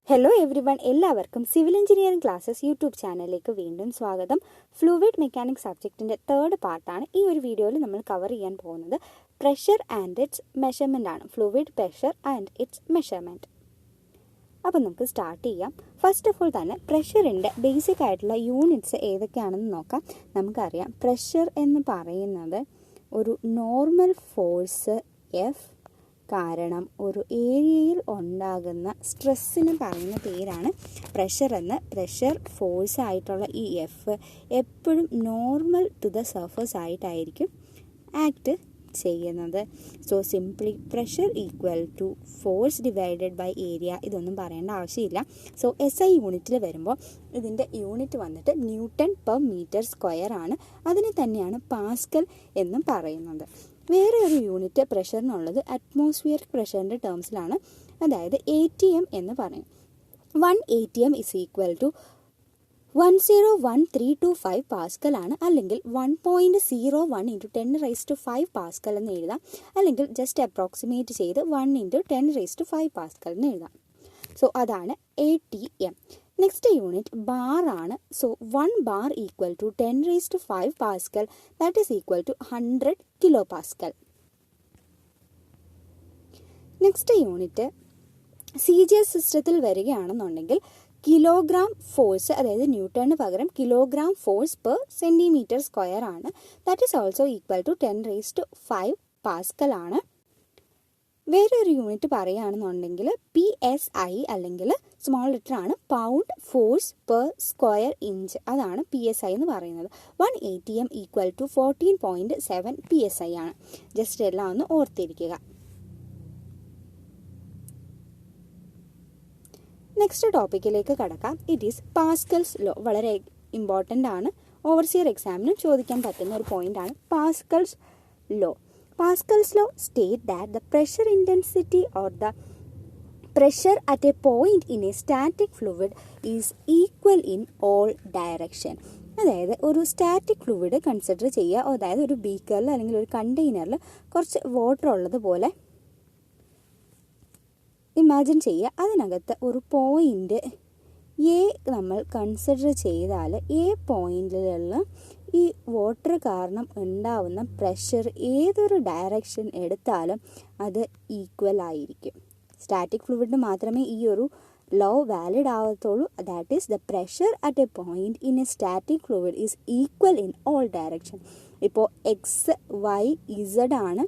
Hello every one, എല്ലാവർക്കും civil engineering classes YouTube ചാനലിലേക്ക് വീണ്ടും സ്വാഗതം. ഫ്ലൂയിഡ് മെക്കാനിക്സ് സബ്ജക്റ്റിൻ്റെ തേർഡ് പാർട്ടാണ് ഈ ഒരു വീഡിയോയിൽ നമ്മൾ കവർ ചെയ്യാൻ പോകുന്നത്. പ്രഷർ ആൻഡ് ഇറ്റ്സ് മെഷർമെൻ്റ് ആണ്. Fluid pressure and it's measurement. അപ്പോൾ നമുക്ക് സ്റ്റാർട്ട് ചെയ്യാം. ഫസ്റ്റ് ഓഫ് ഓൾ തന്നെ പ്രഷറിൻ്റെ ബേസിക് ആയിട്ടുള്ള യൂണിറ്റ്സ് ഏതൊക്കെയാണെന്ന് നോക്കാം. നമുക്കറിയാം, പ്രഷർ എന്ന് പറയുന്നത് ഒരു നോർമൽ ഫോഴ്സ് എഫ് കാരണം ഒരു ഏരിയയിൽ ഉണ്ടാകുന്ന സ്ട്രെസ്സിന് പറയുന്ന പേരാണ് പ്രഷർ എന്ന്. പ്രഷർ ഫോഴ്സ് ആയിട്ടുള്ള ഈ എഫ് എപ്പോഴും നോർമൽ ടു ദ സർഫസ് ആയിട്ടായിരിക്കും ആക്ട് ചെയ്യുന്നത്. So simply pressure equal to force divided by area. ഇതൊന്നും പറയേണ്ട ആവശ്യമില്ല. സോ SI യൂണിറ്റിൽ വരുമ്പോൾ ഇതിൻ്റെ യൂണിറ്റ് വന്നിട്ട് ന്യൂട്ടൺ പെർ മീറ്റർ സ്ക്വയർ ആണ്. അതിനെ തന്നെയാണ് പാസ്കൽ എന്നും പറയുന്നത്. വേറെ ഒരു യൂണിറ്റ് പ്രഷറിനുള്ളത് അറ്റ്മോസ്ഫിയറിക് പ്രഷറിൻ്റെ ടേംസിലാണ്, അതായത് ATM എന്ന് പറയും. 1 ATM is equal to 101,325 pascal ആണ്. അല്ലെങ്കിൽ 1.01 × 10⁵ പാസ്കൽ എന്ന് എഴുതാം. അല്ലെങ്കിൽ ജസ്റ്റ് അപ്രോക്സിമേറ്റ് ചെയ്ത് 1 × 10⁵ പാസ്കൽ എന്ന് എഴുതാം. സോ അതാണ് ATM. നെക്സ്റ്റ് യൂണിറ്റ് ബാർ ആണ്. So 1 bar equal to 10⁵ pascal, that is equal to 100 kilo pascal. നെക്സ്റ്റ് യൂണിറ്റ് CGS സിസ്റ്റത്തിൽ വരികയാണെന്നുണ്ടെങ്കിൽ കിലോഗ്രാം ഫോഴ്സ്, അതായത് ന്യൂട്ടണിന് പകരം kilogram force per centimetre square ആണ്. That is also equal to 10⁵ pascal ആണ്. വേറെ ഒരു യൂണിറ്റ് പറയുകയാണെന്നുണ്ടെങ്കിൽ PSI അല്ലെങ്കിൽ സ്മോൾ ലെറ്റർ ആണ്, pound force per square inch. അതാണ് PSI എന്ന് പറയുന്നത്. 1 ATM ഈക്വൽ ടു 14.7 PSI ആണ്. ജസ്റ്റ് എല്ലാം ഒന്ന് ഓർത്തിരിക്കുക. നെക്സ്റ്റ് ടോപ്പിക്കിലേക്ക് കടക്കാം. It is Pascal's law. വളരെ ഇമ്പോർട്ടൻ്റ് ആണ്. ഓവർസിയർ എക്സാമിനും ചോദിക്കാൻ പറ്റുന്ന ഒരു പോയിന്റ് ആണ് Pascal's law. Pascal's law states that the pressure intensity or the pressure at a point in a static fluid is equal in all direction. അതായത് ഒരു static fluid consider ചെയ്യുക. അതായത് ഒരു ബീക്കറിൽ അല്ലെങ്കിൽ ഒരു കണ്ടെയ്നറിൽ കുറച്ച് വാട്ടർ ഉള്ളതുപോലെ ഇമാജിൻ ചെയ്യുക. അതിനകത്ത് ഒരു പോയിൻ്റ് എ നമ്മൾ കൺസിഡർ ചെയ്താൽ എ പോയിന്റിലുള്ള ഈ വാട്ടർ കാരണം ഉണ്ടാവുന്ന പ്രഷർ ഏതൊരു ഡയറക്ഷൻ എടുത്താലും അത് ഈക്വൽ ആയിരിക്കും. സ്റ്റാറ്റിക് ഫ്ലൂയിഡിന് മാത്രമേ ഈ ഒരു ലോ വാലിഡ് ആവത്തുള്ളൂ. That is the pressure at a point in a static fluid is equal in all direction. ഇപ്പോൾ XYZ ആണ്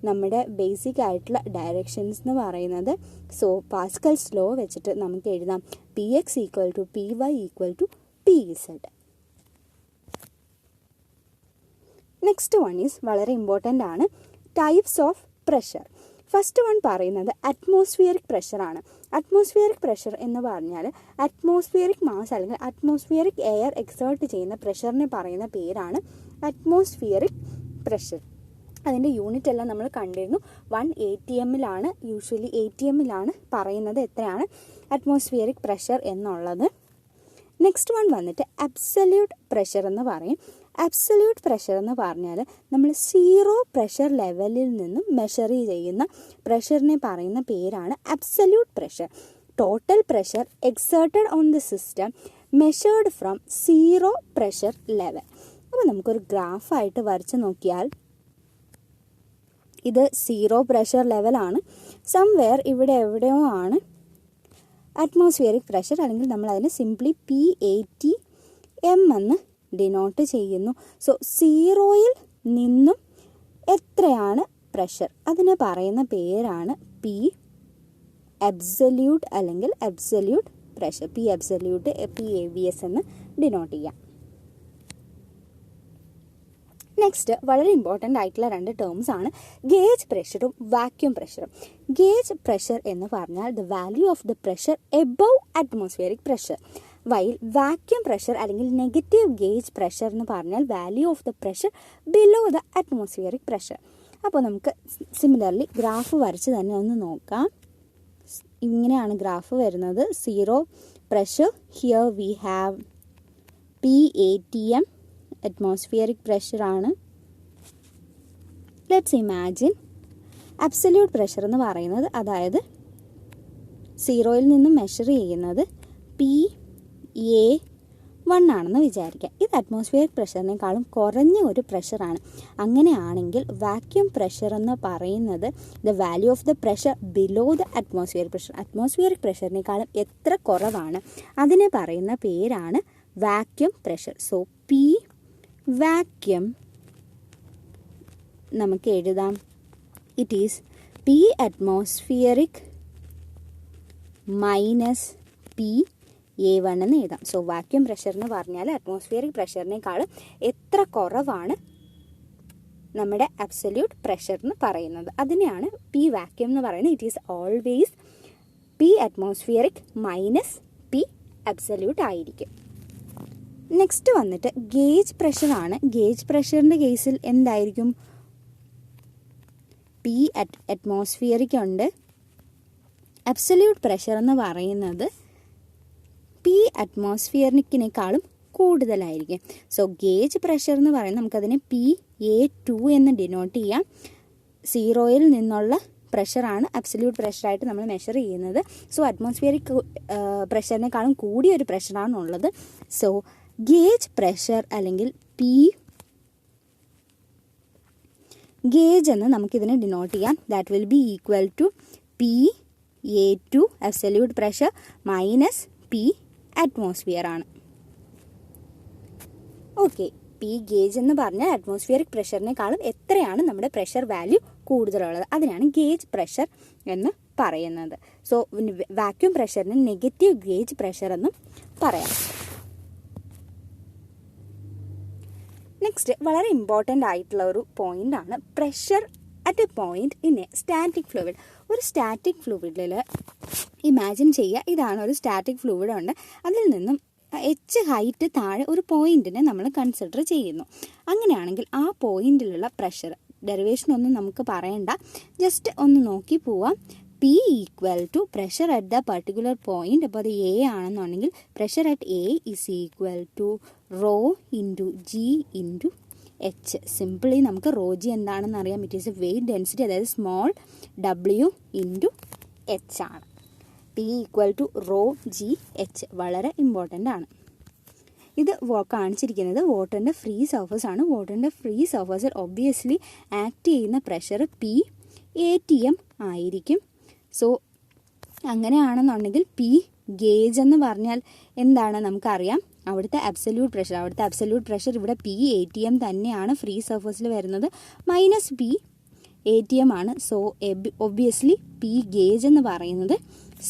നമ്മുടെ ബേസിക് ആയിട്ടുള്ള ഡയറക്ഷൻസ് എന്ന് പറയുന്നത്. സോ പാസ്കൽസ് ലോ വെച്ചിട്ട് നമുക്ക് എഴുതാം PX equal to PY equal to PZ. Next one is വളരെ ഇമ്പോർട്ടൻ്റ് ആണ്, types of pressure. First one പറയുന്നത് അറ്റ്മോസ്ഫിയറിക് പ്രഷറാണ്. അറ്റ്മോസ്ഫിയറിക് പ്രഷർ എന്ന് പറഞ്ഞാൽ അറ്റ്മോസ്ഫിയറിക് മാസ് അല്ലെങ്കിൽ അറ്റ്മോസ്ഫിയറിക് എയർ എക്സേർട്ട് ചെയ്യുന്ന പ്രഷറിനെ പറയുന്ന പേരാണ് അറ്റ്മോസ്ഫിയറിക് പ്രഷർ. അതിൻ്റെ യൂണിറ്റ് എല്ലാം നമ്മൾ കണ്ടിരുന്നു. 1 ATM യൂഷ്വലി ATM പറയുന്നത് എത്രയാണ് അറ്റ്മോസ്ഫിയറിക് പ്രഷർ എന്നുള്ളത്. നെക്സ്റ്റ് വൺ വന്നിട്ട് അബ്സല്യൂട്ട് പ്രഷർ എന്ന് പറയും. അബ്സല്യൂട്ട് പ്രഷർ എന്ന് പറഞ്ഞാൽ നമ്മൾ 0 പ്രഷർ ലെവലിൽ നിന്നും മെഷർ ചെയ്യുന്ന പ്രഷറിനെ പറയുന്ന പേരാണ് absolute pressure. Total pressure exerted on the system measured from 0 pressure level. അപ്പോൾ നമുക്കൊരു ഗ്രാഫായിട്ട് വരച്ച് നോക്കിയാൽ ഇത് 0 പ്രഷർ ലെവലാണ്. സംവെയർ ഇവിടെ എവിടെയോ ആണ് അറ്റ്മോസ്ഫിയറിക് പ്രഷർ, അല്ലെങ്കിൽ നമ്മൾ അതിന് സിംപ്ലി PATM എന്ന് ഡിനോട്ട് ചെയ്യുന്നു. സോ 0യിൽ നിന്നും എത്രയാണ് പ്രഷർ അതിനെ പറയുന്ന പേരാണ് P അബ്സല്യൂട്ട് അല്ലെങ്കിൽ absolute pressure. P absolute PAVS എന്ന് ഡിനോട്ട് ചെയ്യാം. നെക്സ്റ്റ് വളരെ ഇമ്പോർട്ടൻ്റ് ആയിട്ടുള്ള 2 ടേംസ് ആണ് ഗേജ് പ്രഷറും വാക്യൂം പ്രഷറും. ഗേജ് പ്രഷർ എന്ന് പറഞ്ഞാൽ the value of the pressure above atmospheric pressure, while vacuum pressure അല്ലെങ്കിൽ നെഗറ്റീവ് ഗേജ് പ്രഷർ എന്ന് പറഞ്ഞാൽ value of the pressure below the atmospheric pressure. അപ്പോൾ നമുക്ക് സിമിലർലി ഗ്രാഫ് വരച്ച് തന്നെ ഒന്ന് നോക്കാം. ഇങ്ങനെയാണ് ഗ്രാഫ് വരുന്നത്. 0 pressure, here we have PATM, atmospheric pressure ആണ്. ലെറ്റ്സ് ഇമാജിൻ അബ്സല്യൂട്ട് പ്രഷർ എന്ന് പറയുന്നത്, അതായത് സീറോയിൽ നിന്നും മെഷർ ചെയ്യുന്നത് PA1 ആണെന്ന് വിചാരിക്കുക. ഇത് അറ്റ്മോസ്ഫിയറിക് പ്രഷറിനേക്കാളും കുറഞ്ഞ ഒരു പ്രഷറാണ്. അങ്ങനെയാണെങ്കിൽ വാക്യൂം പ്രഷർ എന്ന് പറയുന്നത് the value of the pressure below the atmospheric pressure. Atmospheric പ്രഷറിനേക്കാളും എത്ര കുറവാണ് അതിനെ പറയുന്ന പേരാണ് vacuum pressure. So P vacuum നമുക്ക് എഴുതാം. It is P atmospheric minus PA1 എന്ന് എഴുതാം. സോ വാക്യൂം പ്രഷർ എന്ന് പറഞ്ഞാൽ അറ്റ്മോസ്ഫിയറിക് പ്രഷറിനേക്കാളും എത്ര കുറവാണ് നമ്മുടെ അബ്സല്യൂട്ട് പ്രഷർ എന്ന് പറയുന്നത്. അതിനെയാണ് P വാക്യൂം എന്ന് പറയുന്നത്. It is always P atmospheric minus P absolute ആയിരിക്കും. നെക്സ്റ്റ് വന്നിട്ട് ഗേജ് പ്രഷറാണ്. ഗേജ് പ്രഷറിൻ്റെ കേസിൽ എന്തായിരിക്കും? P അറ്റ്മോസ്ഫിയറിക് ഉണ്ട്. അബ്സല്യൂട്ട് പ്രഷർ എന്ന് പറയുന്നത് P അറ്റ്മോസ്ഫിയറിനേക്കാളും കൂടുതലായിരിക്കും. സോ ഗേജ് പ്രഷർ എന്ന് പറയുന്നത് നമുക്കതിനെ PA2 എന്ന് ഡിനോട്ട് ചെയ്യാം. സീറോയിൽ നിന്നുള്ള പ്രഷറാണ് അബ്സല്യൂട്ട് പ്രഷറായിട്ട് നമ്മൾ മെഷർ ചെയ്യുന്നത്. സോ അറ്റ്മോസ്ഫിയറിക് പ്രഷറിനേക്കാളും കൂടിയൊരു പ്രഷറാണുള്ളത്. സോ ഗേജ് പ്രഷർ അല്ലെങ്കിൽ ഗേജ് എന്ന് നമുക്കിതിനെ ഡിനോട്ട് ചെയ്യാം. That will be equal to PA2 absolute pressure minus P atmosphere ആണ്. ഓക്കെ, P ഗേജ് എന്ന് പറഞ്ഞാൽ അറ്റ്മോസ്ഫിയറിക് പ്രഷറിനേക്കാളും എത്രയാണ് നമ്മുടെ പ്രഷർ വാല്യൂ കൂടുതലുള്ളത് അതിനാണ് ഗേജ് പ്രഷർ എന്ന് പറയുന്നത്. സോ വാക്യൂം പ്രഷറിന് നെഗറ്റീവ് ഗേജ് പ്രഷർ എന്നും പറയാം. നെക്സ്റ്റ് വളരെ ഇമ്പോർട്ടൻ്റ് ആയിട്ടുള്ള ഒരു പോയിന്റ് ആണ് pressure at a point in a static fluid. ഒരു സ്റ്റാറ്റിക് ഫ്ലൂയിഡിൽ ഇമാജിൻ ചെയ്യുക, ഇതാണ് ഒരു സ്റ്റാറ്റിക് ഫ്ലൂയിഡ് ഉണ്ട്. അതിൽ നിന്നും h ഹൈറ്റ് താഴെ ഒരു പോയിന്റിനെ നമ്മൾ കൺസിഡർ ചെയ്യുന്നു. അങ്ങനെയാണെങ്കിൽ ആ പോയിന്റിലുള്ള പ്രഷർ ഡെറിവേഷനൊന്നും നമുക്ക് പറയണ്ട, ജസ്റ്റ് ഒന്ന് നോക്കി പോവാം. P equal to pressure at the particular point. അപ്പോൾ അത് A ആണെന്നുണ്ടെങ്കിൽ pressure at A is equal to rho into G into H. Simply നമുക്ക് റോ ജി എന്താണെന്ന് അറിയാം. It is a weight density, അതായത് സ്മോൾ w ഇൻറ്റു H ആണ്. P equal to rho G H വളരെ important ആണ്. ഇത് കാണിച്ചിരിക്കുന്നത് വാട്ടറിൻ്റെ ഫ്രീ സർഫസ് ആണ്. വാട്ടറിൻ്റെ ഫ്രീ സർഫസിൽ ഒബ്വിയസ്ലി ആക്ട് ചെയ്യുന്ന പ്രഷർ PATM ആയിരിക്കും. സോ അങ്ങനെയാണെന്നുണ്ടെങ്കിൽ P ഗേജ് എന്ന് പറഞ്ഞാൽ എന്താണ് നമുക്കറിയാം. അവിടുത്തെ അബ്സല്യൂട്ട് പ്രഷർ ഇവിടെ PATM തന്നെയാണ്. ഫ്രീ സർഫസിൽ വരുന്നത് മൈനസ് PATM ആണ്. സോ ഒബ്വിയസ്ലി P ഗേജ് എന്ന് പറയുന്നത്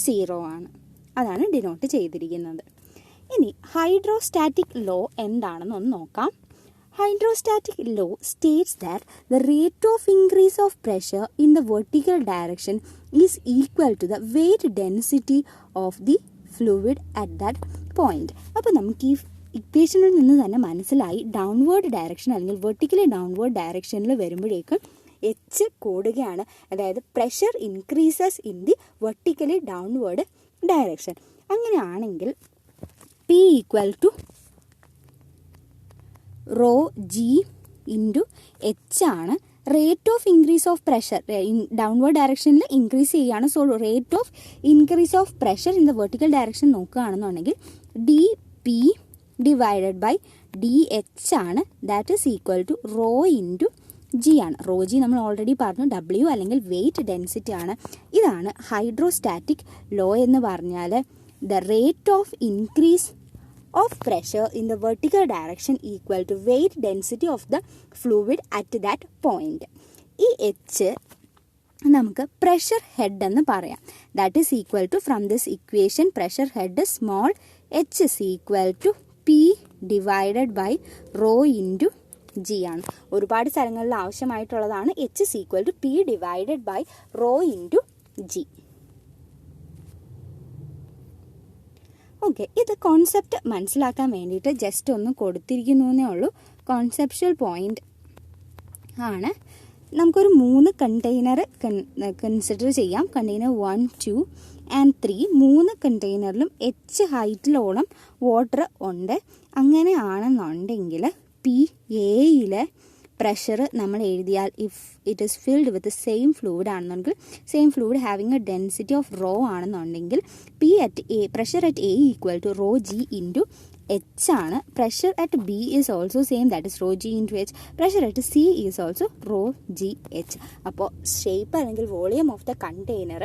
0 ആണ്. അതാണ് ഡിനോട്ട് ചെയ്തിരിക്കുന്നത്. ഇനി ഹൈഡ്രോസ്റ്റാറ്റിക് ലോ എന്താണെന്ന് ഒന്ന് നോക്കാം. Hydrostatic law states that the rate of increase of pressure in the vertical direction is equal to the weight density of the fluid at that point. അപ്പോൾ നമുക്ക് ഈ ഇക്വേഷനിൽ നിന്ന് തന്നെ മനസ്സിലായി ഡൗൺവേർഡ് ഡയറക്ഷൻ അല്ലെങ്കിൽ വെർട്ടിക്കലി ഡൗൺവേർഡ് ഡയറക്ഷനിൽ വരുമ്പോഴേക്കും H കൂടുകയാണ്. അതായത് pressure increases in the vertically downward direction. അങ്ങനെയാണെങ്കിൽ P equal to rho G into H ആണ്. Rate of increase of pressure downward direction increase ചെയ്യുകയാണ്. So rate of increase of pressure in the vertical direction നോക്കുകയാണെന്നുണ്ടെങ്കിൽ DP divided by DH ആണ്. That is equal to rho into G ആണ്. Rho G നമ്മൾ already പറഞ്ഞു W അല്ലെങ്കിൽ wait density ആണ്. ഇതാണ് hydrostatic law എന്ന് പറഞ്ഞാൽ the rate of increase of pressure in the vertical direction equal to weight density of the fluid at that point. ഈ H നമുക്ക് പ്രഷർ ഹെഡ് എന്ന് പറയാം. That is equal to from this equation pressure head small h is equal to P divided by rho into G ആണ്. ഒരുപാട് സ്ഥലങ്ങളിൽ ആവശ്യമായിട്ടുള്ളതാണ്. H is equal to P divided by rho into G. Okay, ഇത് concept മനസ്സിലാക്കാൻ വേണ്ടിയിട്ട് just ഒന്ന് കൊടുത്തിരിക്കുന്നു എന്നേ ഉള്ളൂ. കോൺസെപ്ച്വൽ പോയിന്റ് ആണ്. നമുക്കൊരു 3 കണ്ടെയ്നർ കൺസിഡർ ചെയ്യാം. Container 1, 2 and 3. 3 കണ്ടെയ്നറിലും H ഹൈറ്റിലോളം വാട്ടർ ഉണ്ട്. അങ്ങനെയാണെന്നുണ്ടെങ്കിൽ PA യിലെ പ്രഷർ നമ്മൾ എഴുതിയാൽ if it is filled with same fluid ആണെന്നുണ്ടെങ്കിൽ same fluid having a density of rho ആണെന്നുണ്ടെങ്കിൽ pressure at A equal to rho G into H ആണ്. Pressure at B is also same, that is rho G into H. Pressure at C is also rho G H. അപ്പോൾ shape അല്ലെങ്കിൽ volume of the container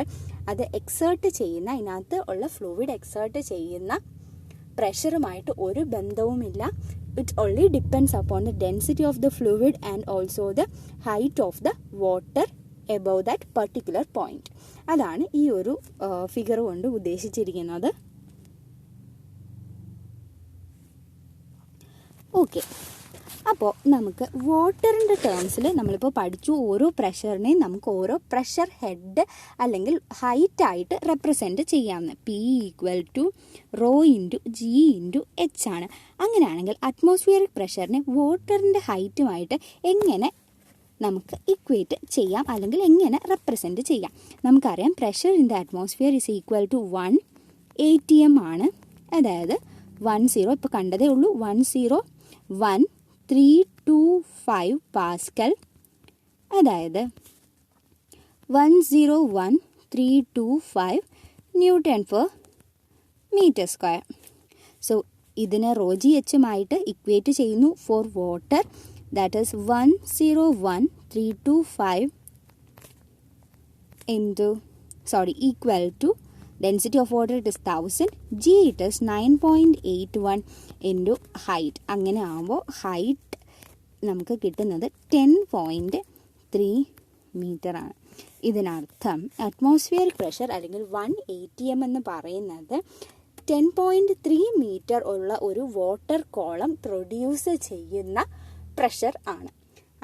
അത് exert ചെയ്യുന്ന, ഇതിനകത്ത് ഉള്ള fluid exert ചെയ്യുന്ന പ്രഷറുമായിട്ട് ഒരു ബന്ധവുമില്ല. It only depends upon the density of the fluid and also the height of the water above that particular point. അതാണ് ഈ ഒരു ഫിഗർ കൊണ്ട് ഉദ്ദേശിച്ചിരിക്കുന്നത്. ഓക്കെ, അപ്പോൾ നമുക്ക് വാട്ടറിൻ്റെ ടേംസിൽ നമ്മളിപ്പോൾ പഠിച്ചു, ഓരോ പ്രഷറിനെയും നമുക്ക് ഓരോ പ്രഷർ ഹെഡ് അല്ലെങ്കിൽ ഹൈറ്റ് ആയിട്ട് റെപ്രസെൻറ്റ് ചെയ്യാമെന്ന്. P equal to rho into G into H ആണ്. അങ്ങനെയാണെങ്കിൽ അറ്റ്മോസ്ഫിയറിക് പ്രഷറിനെ വാട്ടറിൻ്റെ ഹൈറ്റുമായിട്ട് എങ്ങനെ നമുക്ക് ഇക്വേറ്റ് ചെയ്യാം അല്ലെങ്കിൽ എങ്ങനെ റെപ്രസെൻറ്റ് ചെയ്യാം? നമുക്കറിയാം pressure in the atmosphere is equal to 1 ATM ആണ്. അതായത് 10 ഇപ്പോൾ കണ്ടതേ ഉള്ളൂ, 101,325 പാസ്കൽ, അതായത് 101,325 newton per metre square. So ഇതിനെ റോ ജി എച്ചുമായിട്ട് ഇക്വേറ്റ് ചെയ്യുന്നു for water, that is 101,325 equal to density of water it is 1000, G it is 9.81 into height. അങ്ങനെ ആകുമ്പോൾ ഹൈറ്റ് നമുക്ക് കിട്ടുന്നത് 10.3 മീറ്റർ ആണ്. ഇതിനർത്ഥം അറ്റ്മോസ്ഫിയറിക് പ്രഷർ അല്ലെങ്കിൽ 1 ATM എന്ന് പറയുന്നത് 10.3 മീറ്റർ ഉള്ള ഒരു വാട്ടർ കോളം പ്രൊഡ്യൂസ് ചെയ്യുന്ന പ്രഷർ ആണ്.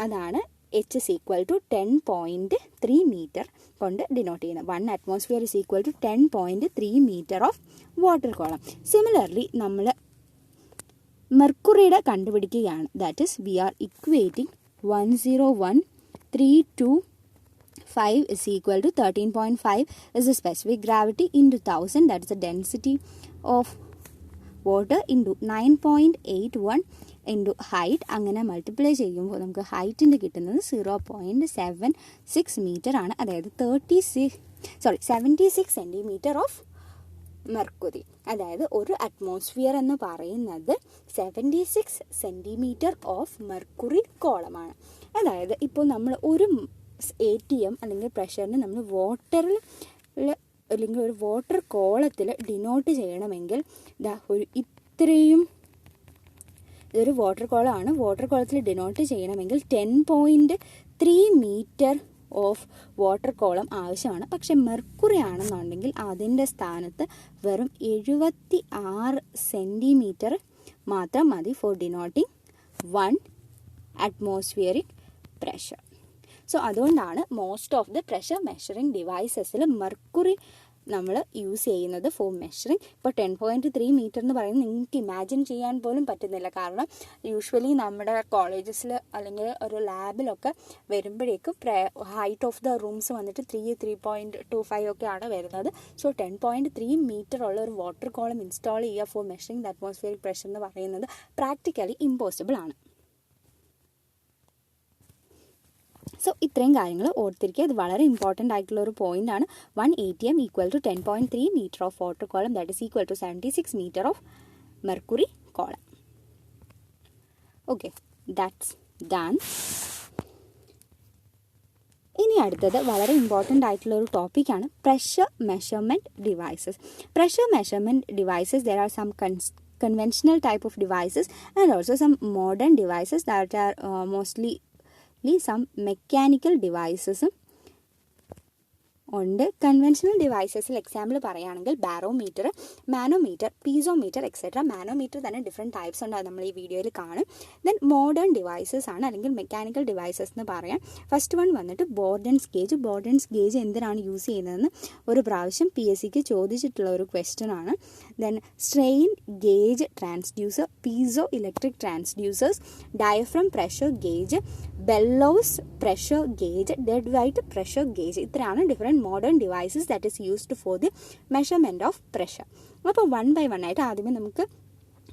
അതാണ് H is equal to 10.3 meter കൊണ്ട് ഡിനോട്ട് ചെയ്യുന്നത്. 1 atmosphere is equal to 10.3 meter of water column. Similarly, നമ്മൾ മെർക്കുറിയുടെ കണ്ടുപിടിക്കുകയാണ്. That is, we are equating 101,325 is equal to 13.5 is the specific gravity into 1000, that is the density of water into 9.81 into height. അങ്ങനെ multiply ചെയ്യുമ്പോൾ നമുക്ക് ഹൈറ്റിൻ്റെ കിട്ടുന്നത് 0.76 metre ആണ്. അതായത് 76 centimetre of mercury. അതായത് ഒരു atmosphere എന്ന് പറയുന്നത് 76 സെൻറ്റിമീറ്റർ ഓഫ് മെർക്കുറി കോളമാണ്. അതായത് ഇപ്പോൾ നമ്മൾ ഒരു ATM അല്ലെങ്കിൽ പ്രഷറിന് നമ്മൾ വാട്ടറിൽ അല്ലെങ്കിൽ ഒരു വാട്ടർ കോളത്തിൽ ഡിനോട്ട് ചെയ്യണമെങ്കിൽ ഒരു ഇത്രയും, ഇതൊരു വാട്ടർ കോളമാണ്, വാട്ടർ കോളത്തിൽ ഡിനോട്ട് ചെയ്യണമെങ്കിൽ 10.3 മീറ്റർ ഓഫ് വാട്ടർ കോളം ആവശ്യമാണ്. പക്ഷെ മെർക്കുറി ആണെന്നുണ്ടെങ്കിൽ അതിൻ്റെ സ്ഥാനത്ത് വെറും 76 സെൻറ്റിമീറ്റർ മാത്രം മതി for denoting 1 atmospheric pressure. So അതുകൊണ്ടാണ് most of the pressure measuring ഡിവൈസസിൽ മെർക്കുറി നമ്മൾ യൂസ് ചെയ്യുന്നത് ഫോർ മെഷറിങ്. ഇപ്പോൾ 10.3 മീറ്റർ എന്ന് പറയുന്നത് നിങ്ങൾക്ക് ഇമാജിൻ ചെയ്യാൻ പോലും പറ്റുന്നില്ല. കാരണം യൂഷ്വലി നമ്മുടെ കോളേജസിൽ അല്ലെങ്കിൽ ഒരു ലാബിലൊക്കെ വരുമ്പോഴേക്കും ഹൈറ്റ് ഓഫ് ദ റൂംസ് വന്നിട്ട് 3.25 ഒക്കെയാണ് വരുന്നത്. സോ 10.3 മീറ്റർ ഉള്ള ഒരു വാട്ടർ കോളം ഇൻസ്റ്റാൾ ചെയ്യുക for measuring the atmospheric pressure എന്ന് പറയുന്നത് പ്രാക്ടിക്കലി ഇമ്പോസിബിൾ ആണ്. സോ ഇത്രയും കാര്യങ്ങൾ ഓർത്തിരിക്കുക. ഇത് വളരെ ഇമ്പോർട്ടൻ്റ് ആയിട്ടുള്ള ഒരു പോയിന്റ് ആണ്. 1 ATM equal to 10.3 metre of water column, that is equal to 76 metre of mercury column. Okay, that's done. ഇനി അടുത്തത് വളരെ ഇമ്പോർട്ടൻ്റ് ആയിട്ടുള്ള ഒരു ടോപ്പിക്കാണ് pressure measurement devices. Pressure measurement devices, there are some conventional type of devices and also some modern devices that are mostly some mechanical devices ഉണ്ട്. Conventional ഡിവൈസസിൽ example പറയുകയാണെങ്കിൽ barometer, manometer, piezometer etcetera. Manometer തന്നെ different types ഉണ്ട്, അത് നമ്മൾ ഈ വീഡിയോയിൽ കാണും. Then modern devices ആണ് അല്ലെങ്കിൽ മെക്കാനിക്കൽ ഡിവൈസസ് എന്ന് പറയാം. ഫസ്റ്റ് വൺ വന്നിട്ട് ബോർഡൻസ് ഗേജ്. ബോർഡൻസ് ഗേജ് എന്തിനാണ് യൂസ് ചെയ്യുന്നതെന്ന് ഒരു പ്രാവശ്യം PSCക്ക് ചോദിച്ചിട്ടുള്ള ഒരു ക്വസ്റ്റ്യൻ ആണ്. Then strain gauge transducer, piezo electric transducers, diaphragm pressure gauge, bellows pressure gauge, dead weight pressure gauge. ഇത്രയാണ് different modern devices that is used for the measurement of pressure. അപ്പോൾ 1 by 1 ആയിട്ട് ആദ്യമേ നമുക്ക്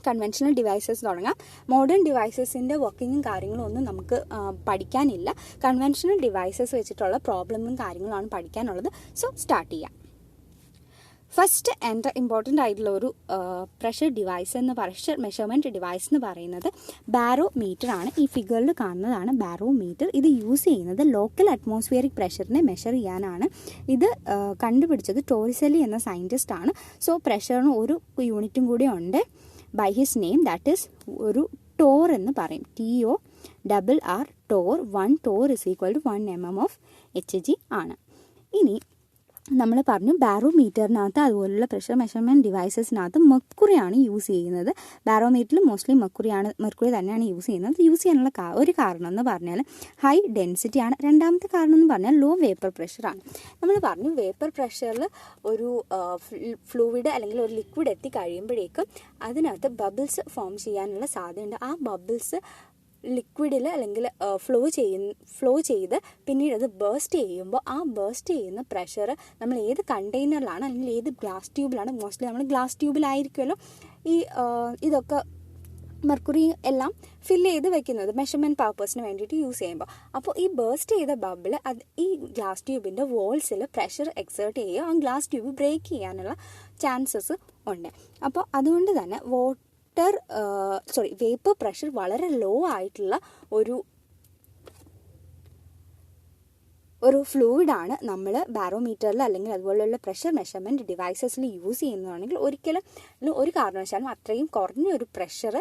കൺവെൻഷണൽ ഡിവൈസസ് തുടങ്ങാം. Modern ഡിവൈസസിൻ്റെ വർക്കിങ്ങും കാര്യങ്ങളും ഒന്നും നമുക്ക് പഠിക്കാനില്ല. Conventional devices വെച്ചിട്ടുള്ള പ്രോബ്ലമും കാര്യങ്ങളാണ് പഠിക്കാനുള്ളത്. സോ സ്റ്റാർട്ട് ചെയ്യാം. ഫസ്റ്റ് ആൻഡ് ഇമ്പോർട്ടൻ്റ് ആയിട്ടുള്ള ഒരു പ്രഷർ മെഷർമെൻറ്റ് ഡിവൈസ് എന്ന് പറയുന്നത് ബാരോമീറ്റർ ആണ്. ഈ ഫിഗറിൽ കാണുന്നതാണ് ബാരോമീറ്റർ. ഇത് യൂസ് ചെയ്യുന്നത് ലോക്കൽ അറ്റ്മോസ്ഫിയറിക് പ്രഷറിനെ മെഷർ ചെയ്യാനാണ്. ഇത് കണ്ടുപിടിച്ചത് ടോറിസെല്ലി എന്ന സയൻറ്റിസ്റ്റ് ആണ്. സോ പ്രഷറിന് ഒരു യൂണിറ്റും കൂടി ഉണ്ട്. By his name, that is ഒരു ടോർ എന്ന് പറയും. TORR torr. 1 torr is equal to 1 mm of Hg ആണ്. ഇനി നമ്മൾ പറഞ്ഞു ബാരോമീറ്ററിനകത്ത് അതുപോലുള്ള പ്രഷർ മെഷർമെൻറ്റ് ഡിവൈസസിനകത്ത് മെർക്കുറിയാണ് യൂസ് ചെയ്യുന്നത്. ബാരോമീറ്ററിൽ മോസ്റ്റ്ലി മെർക്കുറി തന്നെയാണ് യൂസ് ചെയ്യുന്നത്. യൂസ് ചെയ്യാനുള്ള ഒരു കാരണം എന്ന് പറഞ്ഞാൽ ഹൈ ഡെൻസിറ്റി ആണ്. രണ്ടാമത്തെ കാരണം എന്ന് പറഞ്ഞാൽ ലോ വേപ്പർ പ്രഷറാണ്. നമ്മൾ പറഞ്ഞു വേപ്പർ പ്രഷറിൽ ഒരു ഫ്ലൂയിഡ് അല്ലെങ്കിൽ ഒരു ലിക്വിഡ് എത്തിക്കഴിയുമ്പോഴേക്കും അതിനകത്ത് ബബിൾസ് ഫോം ചെയ്യാനുള്ള സാധ്യതയുണ്ട്. ആ ബബിൾസ് ലിക്വിഡിൽ അല്ലെങ്കിൽ ഫ്ലോ ചെയ്ത് പിന്നീട് അത് ബേസ്റ്റ് ചെയ്യുമ്പോൾ ആ ബേസ്റ്റ് ചെയ്യുന്ന പ്രഷർ നമ്മൾ ഏത് കണ്ടെയ്നറിലാണ് അല്ലെങ്കിൽ ഏത് ഗ്ലാസ് ട്യൂബിലാണ്, മോസ്റ്റ്ലി നമ്മൾ ഗ്ലാസ് ട്യൂബിലായിരിക്കുമല്ലോ ഈ ഇതൊക്കെ മെർക്കുറി എല്ലാം ഫില്ല് ചെയ്ത് വെക്കുന്നത് മെഷർമെൻറ്റ് പർപ്പസിന് വേണ്ടിയിട്ട് യൂസ് ചെയ്യുമ്പോൾ. അപ്പോൾ ഈ ബേസ്റ്റ് ചെയ്ത ബബിൾ അത് ഈ ഗ്ലാസ് ട്യൂബിൻ്റെ വോൾസിൽ പ്രഷർ എക്സേർട്ട് ചെയ്യുക, ആ ഗ്ലാസ് ട്യൂബ് ബ്രേക്ക് ചെയ്യാനുള്ള ചാൻസസ് ഉണ്ട്. അപ്പോൾ അതുകൊണ്ട് തന്നെ വേപ്പർ പ്രഷർ വളരെ ലോ ആയിട്ടുള്ള ഒരു ഫ്ലൂയിഡാണ് നമ്മൾ ബാരോമീറ്ററിൽ അല്ലെങ്കിൽ അതുപോലെയുള്ള പ്രഷർ മെഷർമെൻറ്റ് ഡിവൈസസിൽ യൂസ് ചെയ്യുന്നതാണെങ്കിൽ ഒരു കാരണവശാലും അത്രയും കുറഞ്ഞൊരു പ്രഷർ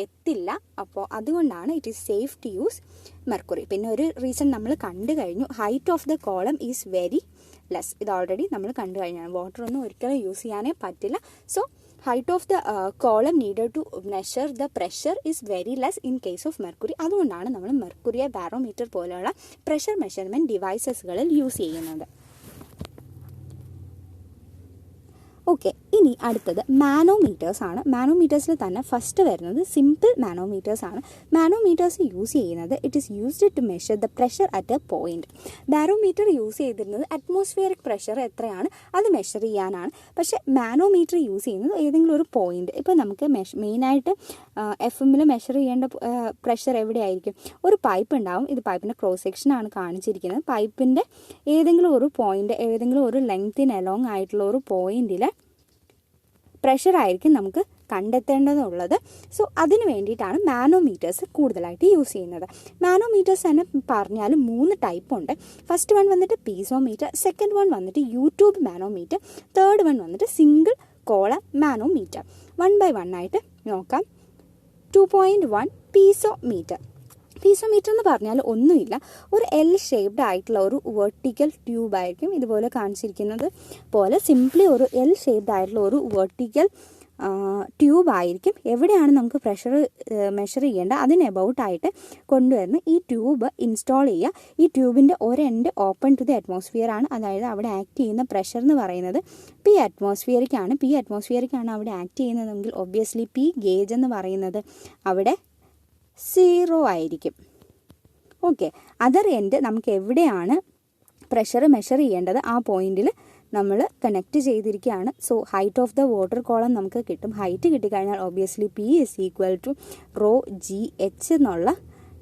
എത്തില്ല. അപ്പോൾ അതുകൊണ്ടാണ് it is safe to use mercury. പിന്നെ ഒരു റീസൺ നമ്മൾ കണ്ടു കഴിഞ്ഞു, height of the column is very less. ഇത് ഓൾറെഡി നമ്മൾ കണ്ടു കഴിഞ്ഞാണ്. വാട്ടറൊന്നും ഒരിക്കലും യൂസ് ചെയ്യാനേ പറ്റില്ല. So height of the column needed to measure the pressure is very less in case of mercury. അതുകൊണ്ടാണ് നമ്മൾ മെർക്കുറിയെ ബാരോമീറ്റർ പോലെയുള്ള പ്രഷർ മെഷർമെൻറ്റ് ഡിവൈസസുകളിൽ യൂസ് ചെയ്യുന്നത്. ഓക്കെ, ഇനി അടുത്തത് മാനോമീറ്റേഴ്സ് ആണ്. മാനോമീറ്റേഴ്സിൽ തന്നെ ഫസ്റ്റ് വരുന്നത് സിമ്പിൾ മാനോമീറ്റേഴ്സ് ആണ്. മാനോമീറ്റേഴ്സ് യൂസ് ചെയ്യുന്നത് it is used to measure the pressure at a point. Barometer use ചെയ്തിരുന്നത് അറ്റ്മോസ്ഫിയറിക് പ്രഷർ എത്രയാണ് അത് മെഷർ ചെയ്യാനാണ്. പക്ഷേ മാനോമീറ്റർ യൂസ് ചെയ്യുന്നത് ഏതെങ്കിലും ഒരു പോയിന്റ്. ഇപ്പോൾ നമുക്ക് മെയിനായിട്ട് FM മെഷർ ചെയ്യേണ്ട പ്രഷർ എവിടെയായിരിക്കും? ഒരു പൈപ്പ് ഉണ്ടാവും. ഇത് പൈപ്പിൻ്റെ ക്രോസ് സെക്ഷനാണ് കാണിച്ചിരിക്കുന്നത്. പൈപ്പിൻ്റെ ഏതെങ്കിലും ഒരു പോയിന്റ്, ഏതെങ്കിലും ഒരു ലെങ്തിന് അലോങ് ആയിട്ടുള്ള ഒരു പോയിന്റിൽ പ്രഷർ ആയിരിക്കും നമുക്ക് കണ്ടെത്തേണ്ടതുള്ളത്. സോ അതിന് വേണ്ടിയിട്ടാണ് മാനോമീറ്റേഴ്സ് കൂടുതലായിട്ട് യൂസ് ചെയ്യുന്നത്. മാനോമീറ്റേഴ്സ് തന്നെ പറഞ്ഞാൽ 3 ടൈപ്പ് ഉണ്ട്. ഫസ്റ്റ് വൺ വന്നിട്ട് പീസോമീറ്റർ, സെക്കൻഡ് വൺ വന്നിട്ട് യൂട്യൂബ് മാനോമീറ്റർ, തേർഡ് വൺ വന്നിട്ട് സിംഗിൾ കോളം മാനോമീറ്റർ. 1 by 1 ആയിട്ട് നോക്കാം. 2.1 പീസോമീറ്റർ. പീസോമീറ്റർ എന്ന് പറഞ്ഞാൽ ഒന്നുമില്ല, ഒരു L ഷേപ്ഡ് ആയിട്ടുള്ള ഒരു വെർട്ടിക്കൽ ട്യൂബ് ആയിരിക്കും. ഇതുപോലെ കാണിച്ചിരിക്കുന്നത് പോലെ സിംപ്ലി ഒരു L ഷേപ്ഡ് ആയിട്ടുള്ള ഒരു വെർട്ടിക്കൽ ട്യൂബ് ആയിരിക്കും. എവിടെയാണ് നമുക്ക് പ്രഷർ മെഷർ ചെയ്യേണ്ടത് അതിന് എബൌട്ടായിട്ട് കൊണ്ടുവരുന്ന ഈ ട്യൂബ് ഇൻസ്റ്റാൾ ചെയ്യുക. ഈ ട്യൂബിൻ്റെ ഒരെൻഡ് ഓപ്പൺ ടു ദി അറ്റ്മോസ്ഫിയർ ആണ്. അതായത് അവിടെ ആക്ട് ചെയ്യുന്ന പ്രഷർ എന്ന് പറയുന്നത് P അറ്റ്മോസ്ഫിയറിക് ആണ് അവിടെ ആക്ട് ചെയ്യുന്നതെങ്കിൽ ഒബ്വിയസ്ലി P ഗേജ് എന്ന് പറയുന്നത് അവിടെ 0 ആയിരിക്കും. ഓക്കെ, അതർ എൻഡ് നമുക്ക് എവിടെയാണ് പ്രഷർ മെഷർ ചെയ്യേണ്ടത് ആ പോയിന്റിൽ നമ്മൾ കണക്ട് ചെയ്തിരിക്കുകയാണ്. So height of the water column നമുക്ക് കിട്ടും. ഹൈറ്റ് കിട്ടിക്കഴിഞ്ഞാൽ obviously P is equal to ρGH എന്നുള്ള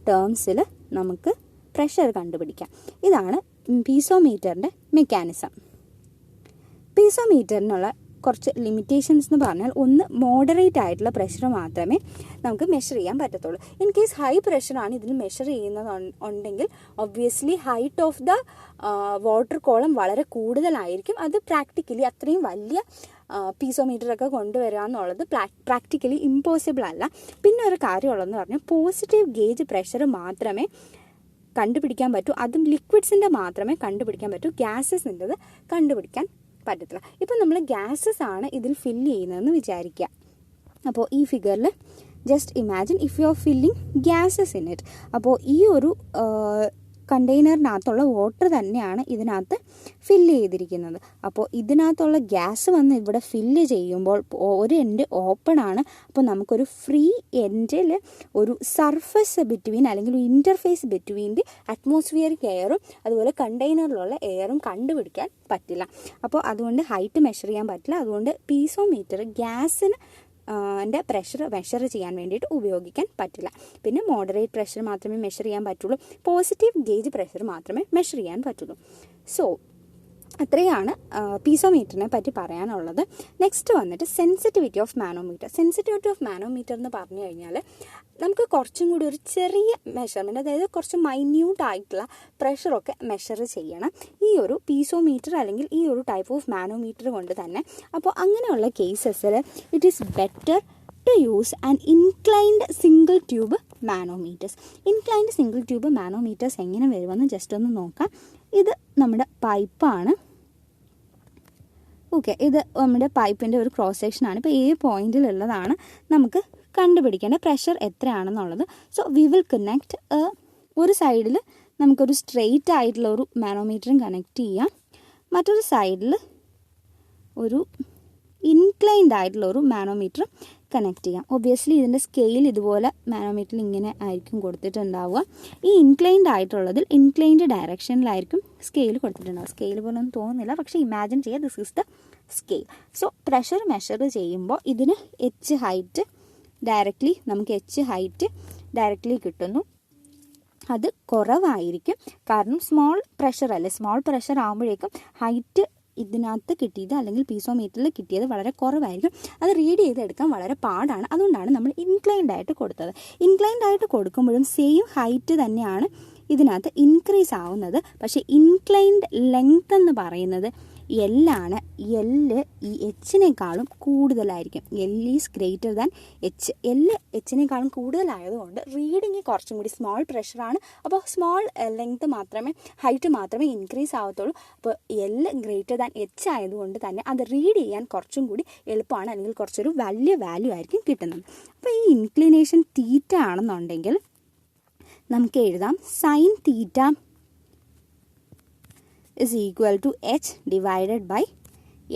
ടേംസിൽ നമുക്ക് പ്രഷർ കണ്ടുപിടിക്കാം. ഇതാണ് പീസോമീറ്ററിൻ്റെ മെക്കാനിസം. പീസോമീറ്ററിനുള്ള കുറച്ച് ലിമിറ്റേഷൻസ് എന്ന് പറഞ്ഞാൽ, ഒന്ന് മോഡറേറ്റ് ആയിട്ടുള്ള പ്രഷർ മാത്രമേ നമുക്ക് മെഷർ ചെയ്യാൻ പറ്റത്തുള്ളൂ. ഇൻ കേസ് ഹൈ പ്രഷറാണ് ഇതിൽ മെഷർ ചെയ്യുന്നതുണ്ടെങ്കിൽ obviously height of the water column വളരെ കൂടുതലായിരിക്കും. അത് പ്രാക്ടിക്കലി അത്രയും വലിയ പീസോമീറ്ററൊക്കെ കൊണ്ടുവരിക എന്നുള്ളത് പ്രാക്ടിക്കലി ഇമ്പോസിബിൾ അല്ല. പിന്നെ ഒരു കാര്യമുള്ളതെന്ന് പറഞ്ഞാൽ പോസിറ്റീവ് ഗേജ് പ്രഷർ മാത്രമേ കണ്ടുപിടിക്കാൻ പറ്റൂ. അതും ലിക്വിഡ്സിൻ്റെ മാത്രമേ കണ്ടുപിടിക്കാൻ പറ്റൂ. ഗ്യാസസിൻ്റെത് കണ്ടുപിടിക്കാൻ പറ്റത്തില്ല. ഇപ്പം നമ്മൾ ഗ്യാസസ് ആണ് ഇതിൽ ഫില്ല് ചെയ്യുന്നതെന്ന് വിചാരിക്കുക. അപ്പോൾ ഈ ഫിഗറിൽ just imagine if you are filling gases in it. അപ്പോൾ ഈ ഒരു കണ്ടെയ്നറിനകത്തുള്ള വാട്ടർ തന്നെയാണ് ഇതിനകത്ത് ഫില്ല് ചെയ്തിരിക്കുന്നത്. അപ്പോൾ ഇതിനകത്തുള്ള ഗ്യാസ് വന്ന് ഇവിടെ ഫില്ല് ചെയ്യുമ്പോൾ ഒരു എൻഡ് ഓപ്പൺ ആണ്. അപ്പോൾ നമുക്കൊരു ഫ്രീ എൻഡിൽ ഒരു സർഫസ് ബിറ്റ്വീൻ അല്ലെങ്കിൽ ഒരു ഇൻ്റർഫേസ് ബിറ്റ്വീൻ ദി അറ്റ്മോസ്ഫിയറിക് എയറും അതുപോലെ കണ്ടെയ്നറിലുള്ള എയറും കണ്ടുപിടിക്കാൻ പറ്റില്ല. അപ്പോൾ അതുകൊണ്ട് ഹൈറ്റ് മെഷർ ചെയ്യാൻ പറ്റില്ല. അതുകൊണ്ട് പീസോമീറ്റർ ഗ്യാസിന് പ്രഷർ മെഷർ ചെയ്യാൻ വേണ്ടിയിട്ട് ഉപയോഗിക്കാൻ പറ്റില്ല. പിന്നെ മോഡറേറ്റ് പ്രഷർ മാത്രമേ മെഷർ ചെയ്യാൻ പറ്റുള്ളൂ. പോസിറ്റീവ് ഗേജ് പ്രഷർ മാത്രമേ മെഷർ ചെയ്യാൻ പറ്റുള്ളൂ. സോ അത്രയാണ് പീസോമീറ്ററിനെ പറ്റി പറയാനുള്ളത്. നെക്സ്റ്റ് വന്നിട്ട് sensitivity of manometer. Sensitivity of manometer എന്ന് പറഞ്ഞു കഴിഞ്ഞാൽ നമുക്ക് കുറച്ചും കൂടി ഒരു ചെറിയ മെഷർമെൻറ്റ്, അതായത് കുറച്ച് മൈന്യൂട്ട് ആയിട്ടുള്ള പ്രഷറൊക്കെ മെഷർ ചെയ്യണം ഈ ഒരു പീസോമീറ്റർ അല്ലെങ്കിൽ ഈ ഒരു ടൈപ്പ് ഓഫ് മാനോമീറ്റർ കൊണ്ട് തന്നെ. അപ്പോൾ അങ്ങനെയുള്ള കേസസിൽ it is better to use an inclined single tube manometers. Inclined single tube manometers എങ്ങനെ വരുമെന്ന് ജസ്റ്റ് ഒന്ന് നോക്കാം. ഇത് നമ്മുടെ പൈപ്പാണ്. ഓക്കെ, ഇത് നമ്മുടെ പൈപ്പിൻ്റെ ഒരു ക്രോസ് സെക്ഷനാണ്. ഇപ്പോൾ ഈ പോയിന്റിലുള്ളതാണ് നമുക്ക് കണ്ടുപിടിക്കേണ്ട പ്രഷർ എത്രയാണെന്നുള്ളത്. സോ വി വിൽ കണക്ട് ഒരു സൈഡിൽ നമുക്കൊരു സ്ട്രെയിറ്റ് ആയിട്ടുള്ള ഒരു മാനോമീറ്ററും കണക്ട് ചെയ്യാം, മറ്റൊരു സൈഡിൽ ഒരു ഇൻക്ലൈൻഡ് ആയിട്ടുള്ള ഒരു മാനോമീറ്റർ കണക്ട് ചെയ്യാം. ഒബ്വിയസ്ലി ഇതിൻ്റെ സ്കെയിൽ ഇതുപോലെ മാനോമീറ്ററിൽ ഇങ്ങനെ ആയിരിക്കും കൊടുത്തിട്ടുണ്ടാവുക. ഈ ഇൻക്ലൈൻഡ് ആയിട്ടുള്ളതിൽ ഇൻക്ലൈൻഡ് ഡയറക്ഷനിലായിരിക്കും സ്കെയിൽ കൊടുത്തിട്ടുണ്ടാവുക. സ്കെയിൽ പോലെ ഒന്നും തോന്നുന്നില്ല, പക്ഷേ ഇമാജിൻ ചെയ്യുക this is the scale. So pressure measure ചെയ്യുമ്പോൾ ഇതിന് എച്ച് ഹൈറ്റ് ഡയറക്റ്റ്ലി കിട്ടുന്നു. അത് കുറവായിരിക്കും, കാരണം സ്മോൾ പ്രഷർ ആകുമ്പോഴേക്കും ഹൈറ്റ് ഇതിനകത്ത് കിട്ടിയത് അല്ലെങ്കിൽ പീസോമീറ്ററിൽ കിട്ടിയത് വളരെ കുറവായിരിക്കും. അത് റീഡ് ചെയ്തെടുക്കാൻ വളരെ പാടാണ്. അതുകൊണ്ടാണ് നമ്മൾ ഇൻക്ലൈൻഡ് ആയിട്ട് കൊടുത്തത്. ഇൻക്ലൈൻഡ് ആയിട്ട് കൊടുക്കുമ്പോഴും സെയിം ഹൈറ്റ് തന്നെയാണ് ഇതിനകത്ത് ഇൻക്രീസ് ആവുന്നത്. പക്ഷേ ഇൻക്ലൈൻഡ് ലെങ്ത് എന്ന് പറയുന്നത് എല്ലാണ്. എല്ല് ഈ എച്ചിനേക്കാളും കൂടുതലായിരിക്കും. L is greater than H. എല്ല് എച്ചിനേക്കാളും കൂടുതലായതുകൊണ്ട് റീഡിങ് കുറച്ചും കൂടി സ്മോൾ പ്രഷറാണ്. അപ്പോൾ സ്മോൾ ഹൈറ്റ് മാത്രമേ ഇൻക്രീസ് ആവത്തുള്ളൂ. അപ്പോൾ എല്ല് ഗ്രേറ്റർ ദാൻ എച്ച് ആയതുകൊണ്ട് തന്നെ അത് റീഡ് ചെയ്യാൻ കുറച്ചും കൂടി എളുപ്പമാണ്, അല്ലെങ്കിൽ കുറച്ചൊരു വലിയ വാല്യൂ ആയിരിക്കും കിട്ടുന്നത്. അപ്പോൾ ഈ ഇൻക്ലിനേഷൻ തീറ്റ ആണെന്നുണ്ടെങ്കിൽ നമുക്ക് എഴുതാം sine theta is equal to h divided by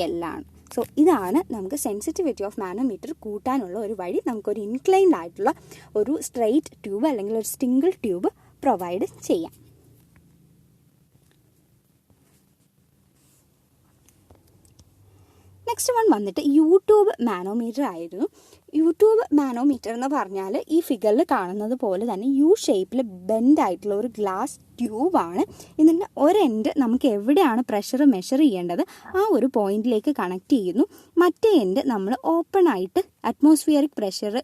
L ആണ്. സോ ഇതാണ് നമുക്ക് സെൻസിറ്റിവിറ്റി ഓഫ് മാനോമീറ്റർ കൂട്ടാനുള്ള ഒരു വഴി. നമുക്കൊരു ഇൻക്ലൈൻഡ് ആയിട്ടുള്ള ഒരു സ്ട്രെയിറ്റ് ട്യൂബ് അല്ലെങ്കിൽ ഒരു സിംഗിൾ ട്യൂബ് പ്രൊവൈഡ് ചെയ്യാം. നെക്സ്റ്റ് വൺ വന്നിട്ട് യൂട്യൂബ് മാനോമീറ്റർ ആയിരുന്നു. യൂട്യൂബ് മാനോമീറ്റർ എന്ന് പറഞ്ഞാൽ ഈ ഫിഗറിൽ കാണുന്നത് പോലെ തന്നെ യു ഷേപ്പിൽ ബെൻഡ് ആയിട്ടുള്ള ഒരു ഗ്ലാസ് ട്യൂബാണ്. ഇതിൻ്റെ ഒരെൻഡ് നമുക്ക് എവിടെയാണ് പ്രഷർ മെഷർ ചെയ്യേണ്ടത് ആ ഒരു പോയിന്റിലേക്ക് കണക്ട് ചെയ്യുന്നു. മറ്റേ എൻഡ് നമ്മൾ ഓപ്പൺ ആയിട്ട് അറ്റ്മോസ്ഫിയറിക് പ്രഷർ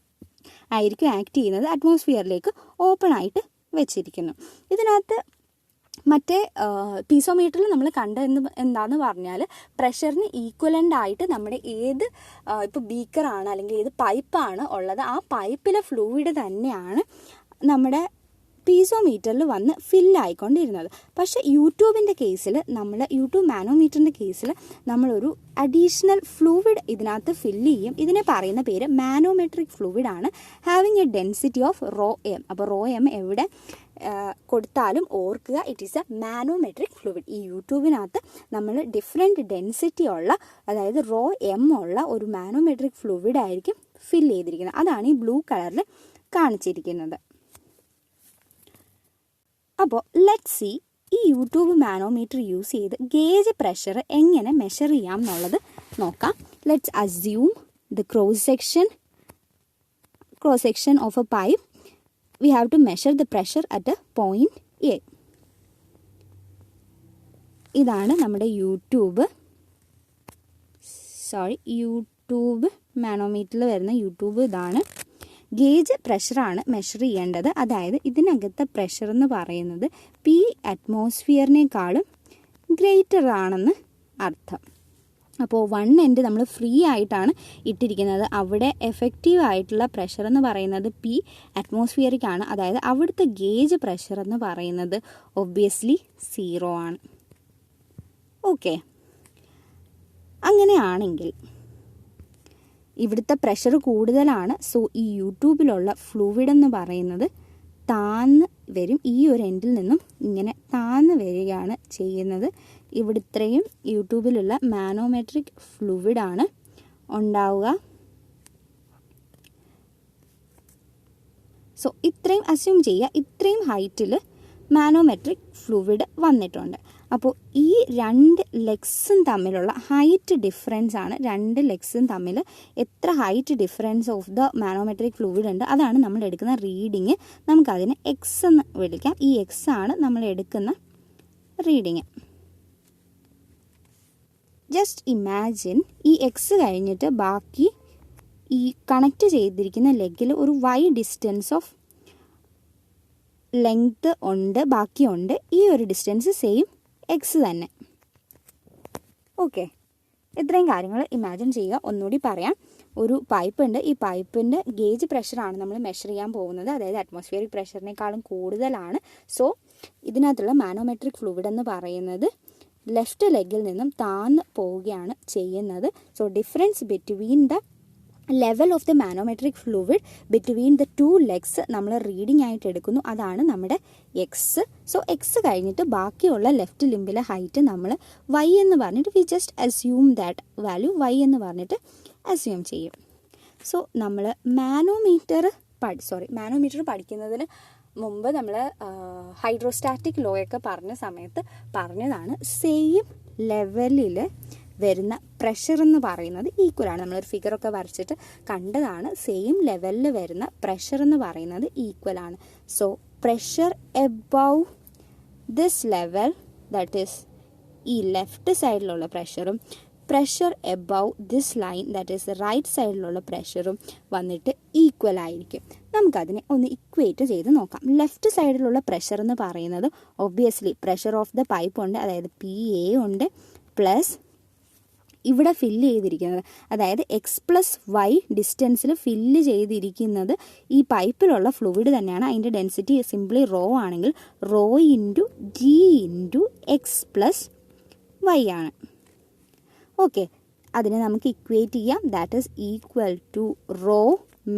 ആയിരിക്കും ആക്ട് ചെയ്യുന്നത്, അറ്റ്മോസ്ഫിയറിലേക്ക് ഓപ്പൺ ആയിട്ട് വെച്ചിരിക്കുന്നു. ഇതിനകത്ത് മറ്റേ പീസോമീറ്ററിൽ നമ്മൾ എന്താണെന്ന് പറഞ്ഞാൽ പ്രഷറിന് ഈക്വലൻ്റ് ആയിട്ട് നമ്മുടെ ഏത് ഇപ്പോൾ ബീക്കറാണ് അല്ലെങ്കിൽ ഏത് പൈപ്പാണ് ഉള്ളത് ആ പൈപ്പിലെ ഫ്ലൂയിഡ് തന്നെയാണ് നമ്മുടെ പീസോമീറ്ററിൽ വന്ന് ഫില്ലായിക്കൊണ്ടിരുന്നത്. പക്ഷേ യൂട്യൂബ് മാനോമീറ്ററിൻ്റെ കേസിൽ നമ്മളൊരു അഡീഷണൽ ഫ്ലൂയിഡ് ഇതിനകത്ത് ഫില്ല് ചെയ്യും. ഇതിനെ പറയുന്ന പേര് മാനോമെട്രിക് ഫ്ലൂയിഡ് ആണ്, having a density of rho m. അപ്പോൾ റോ എം എവിടെ കൊടുത്താലും ഓർക്കുക, it is a manometric fluid. ഈ യൂട്യൂബിനകത്ത് നമ്മൾ ഡിഫറെൻറ്റ് ഡെൻസിറ്റി ഉള്ള, അതായത് റോ എം ഉള്ള ഒരു മാനോമെട്രിക് ഫ്ലൂയിഡ് ആയിരിക്കും ഫില്ല് ചെയ്തിരിക്കുന്നത്. അതാണ് ഈ ബ്ലൂ കളറിൽ കാണിച്ചിരിക്കുന്നത്. അപ്പോൾ ലെറ്റ്സ് സീ ഈ യൂട്യൂബ് മാനോമീറ്റർ യൂസ് ചെയ്ത് ഗേജ് പ്രഷർ എങ്ങനെ മെഷർ ചെയ്യാം എന്നുള്ളത് നോക്കാം. Let's assume the cross section of A pipe. We have to measure the pressure at a point A. ഇതാണ് നമ്മുടെ യൂട്യൂബ് മാനോമീറ്ററിൽ വരുന്ന യൂട്യൂബ്. ഇതാണ് ഗേജ് പ്രഷറാണ് മെഷർ ചെയ്യേണ്ടത്. അതായത് ഇതിനകത്തെ പ്രഷർ എന്ന് പറയുന്നത് പി അറ്റ്മോസ്ഫിയറിനേക്കാളും ഗ്രേറ്റർ ആണെന്ന് അർത്ഥം. അപ്പോൾ വൺ എൻഡ് നമ്മൾ ഫ്രീ ആയിട്ടാണ് ഇട്ടിരിക്കുന്നത്. അവിടെ എഫക്റ്റീവ് ആയിട്ടുള്ള പ്രഷർ എന്ന് പറയുന്നത് പി അറ്റ്മോസ്ഫിയറിക് ആണ്. അതായത് അവിടുത്തെ ഗേജ് പ്രഷർ എന്ന് പറയുന്നത് ഒബ്വിയസ്ലി 0 ആണ്. ഓക്കെ, അങ്ങനെയാണെങ്കിൽ ഇവിടുത്തെ പ്രഷർ കൂടുതലാണ്. സോ ഈ യൂട്യൂബിലുള്ള ഫ്ലൂയിഡ് എന്ന് പറയുന്നത് താന്ന് വരും. ഈ ഒരു എൻഡിൽ നിന്നും ഇങ്ങനെ താന്ന് വരികയാണ് ചെയ്യുന്നത്. ഇവിടുത്തെയും യൂട്യൂബിലുള്ള മാനോമെട്രിക് ഫ്ലൂയിഡാണ് ഉണ്ടാവുക. സോ ഇത്രയും അസ്യൂം ചെയ്യുക, ഇത്രയും ഹൈറ്റിൽ മാനോമെട്രിക് ഫ്ലൂയിഡ് വന്നിട്ടുണ്ട്. അപ്പോൾ ഈ രണ്ട് ലെഗ്സും തമ്മിലുള്ള ഹൈറ്റ് ഡിഫറൻസ് ആണ്. രണ്ട് ലെഗ്സും തമ്മിൽ എത്ര height difference of the manometric fluid ഉണ്ട് അതാണ് നമ്മൾ എടുക്കുന്ന റീഡിങ്. നമുക്കതിനെ എക്സ് എന്ന് വിളിക്കാം. ഈ എക്സ് ആണ് നമ്മൾ എടുക്കുന്ന റീഡിങ്. ജസ്റ്റ് ഇമാജിൻ ഈ എക്സ് കഴിഞ്ഞിട്ട് ബാക്കി ഈ കണക്റ്റ് ചെയ്തിരിക്കുന്ന ലെഗിൽ ഒരു വൈ ഡിസ്റ്റൻസ് ഓഫ് ലെങ്ത് ഉണ്ട്, ബാക്കിയുണ്ട്. ഈ ഒരു ഡിസ്റ്റൻസ് സെയിം എക്സ് തന്നെ. ഓക്കെ, ഇത്രയും കാര്യങ്ങൾ ഇമാജിൻ ചെയ്യുക. ഒന്നുകൂടി പറയാം. ഒരു പൈപ്പ് ഉണ്ട്. ഈ പൈപ്പിൻ്റെ ഗേജ് പ്രഷറാണ് നമ്മൾ മെഷർ ചെയ്യാൻ പോകുന്നത്. അതായത് അറ്റ്മോസ്ഫിയറിക് പ്രഷറിനേക്കാളും കൂടുതലാണ്. സോ ഇതിനകത്തുള്ള മാനോമെട്രിക് ഫ്ലൂയിഡ് എന്ന് പറയുന്നത് ലെഫ്റ്റ് ലെഗിൽ നിന്നും താന്ന് പോവുകയാണ് ചെയ്യുന്നത്. So difference between the level of the manometric fluid between the two legs നമ്മൾ റീഡിംഗ് ആയിട്ട് എടുക്കുന്നു. അതാണ് നമ്മുടെ എക്സ്. സോ എക്സ് കഴിഞ്ഞിട്ട് ബാക്കിയുള്ള ലെഫ്റ്റ് ലിംബിലെ ഹൈറ്റ് നമ്മൾ വൈ എന്ന് പറഞ്ഞിട്ട് we just assume that value y എന്ന് പറഞ്ഞിട്ട് അസ്യൂം ചെയ്യും. സോ നമ്മൾ മാനോമീറ്റർ പഠിക്കുന്നതിന് മുമ്പ് നമ്മൾ ഹൈഡ്രോസ്റ്റാറ്റിക് ലോ ഒക്കെ പറഞ്ഞ സമയത്ത് പറഞ്ഞതാണ് സെയിം ലെവലിൽ വരുന്ന പ്രഷർ എന്ന് പറയുന്നത് ഈക്വലാണ്. നമ്മളൊരു ഫിഗറൊക്കെ വരച്ചിട്ട് കണ്ടതാണ്. സെയിം ലെവലിൽ വരുന്ന പ്രഷർ എന്ന് പറയുന്നത് ഈക്വലാണ്. So pressure above this level, that is ഈ ലെഫ്റ്റ് സൈഡിലുള്ള പ്രഷറും pressure above this line, that is right സൈഡിലുള്ള പ്രഷറും വന്നിട്ട് ഈക്വൽ ആയിരിക്കും. നമുക്കതിനെ ഒന്ന് ഇക്വേറ്റ് ചെയ്ത് നോക്കാം. ലെഫ്റ്റ് സൈഡിലുള്ള പ്രഷർ എന്ന് പറയുന്നത് obviously pressure of the pipe ഉണ്ട്, അതായത് PA ഉണ്ട്, പ്ലസ് ഇവിടെ ഫില്ല് ചെയ്തിരിക്കുന്നത് അതായത് x+y ഡിസ്റ്റൻസിൽ ഫില്ല് ചെയ്തിരിക്കുന്നത് ഈ പൈപ്പിലുള്ള ഫ്ലൂയിഡ് തന്നെയാണ്. അതിൻ്റെ ഡെൻസിറ്റി സിംപ്ലി റോ ആണെങ്കിൽ rho into G into x+y ആണ്. ഓക്കെ, അതിനെ നമുക്ക് ഇക്വേറ്റ് ചെയ്യാം. That is equal to rho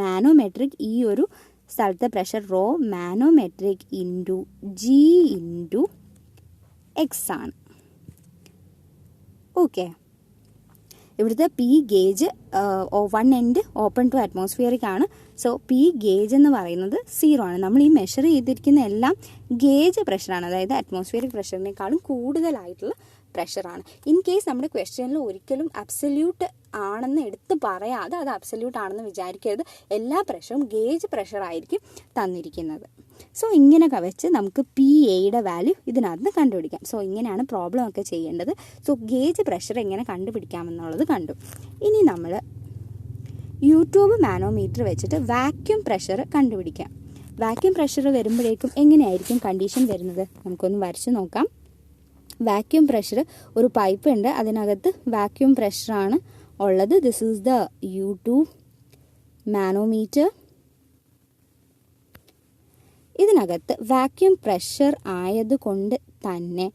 manometric, ഈ ഒരു സ്ഥലത്തെ pressure rho manometric into G into x ആണ്. ഓക്കെ, ഇവിടുത്തെ P gauge 1 end open to atmospheric ആണ്. സോ P ഗേജ് എന്ന് പറയുന്നത് 0 ആണ്. നമ്മൾ ഈ മെഷർ ചെയ്തിരിക്കുന്ന എല്ലാം ഗേജ് പ്രഷറാണ്, അതായത് അറ്റ്മോസ്ഫിയറിക് പ്രഷറിനേക്കാളും കൂടുതലായിട്ടുള്ള പ്രഷറാണ്. ഇൻ കേസ് നമ്മുടെ ക്വസ്റ്റ്യനിൽ ഒരിക്കലും അബ്സല്യൂട്ട് ആണെന്ന് എടുത്ത് പറയാതെ അത് അബ്സല്യൂട്ട് ആണെന്ന് വിചാരിക്കരുത്. എല്ലാ പ്രഷറും ഗേജ് പ്രഷറായിരിക്കും തന്നിരിക്കുന്നത്. സോ ഇങ്ങനെയൊക്കെ വെച്ച് നമുക്ക് PAയുടെ വാല്യൂ ഇതിനകത്ത് കണ്ടുപിടിക്കാം. സോ ഇങ്ങനെയാണ് പ്രോബ്ലം ഒക്കെ ചെയ്യേണ്ടത്. സോ ഗേജ് പ്രഷർ എങ്ങനെ കണ്ടുപിടിക്കാമെന്നുള്ളത് കണ്ടു. ഇനി നമ്മൾ യൂട്യൂബ് മാനോമീറ്റർ വെച്ചിട്ട് വാക്യൂം പ്രഷർ കണ്ടുപിടിക്കാം. വാക്യൂം പ്രഷർ വരുമ്പോഴേക്കും എങ്ങനെയായിരിക്കും കണ്ടീഷൻ വരുന്നത് നമുക്കൊന്ന് വരച്ച് നോക്കാം. വാക്യൂം പ്രഷർ, ഒരു പൈപ്പ് ഉണ്ട്, അതിനകത്ത് വാക്യൂം പ്രഷറാണ് ഉള്ളത്. This is the YouTube manometer. ഇതിനകത്ത് വാക്യൂം പ്രഷർ ആയതുകൊണ്ട് തന്നെ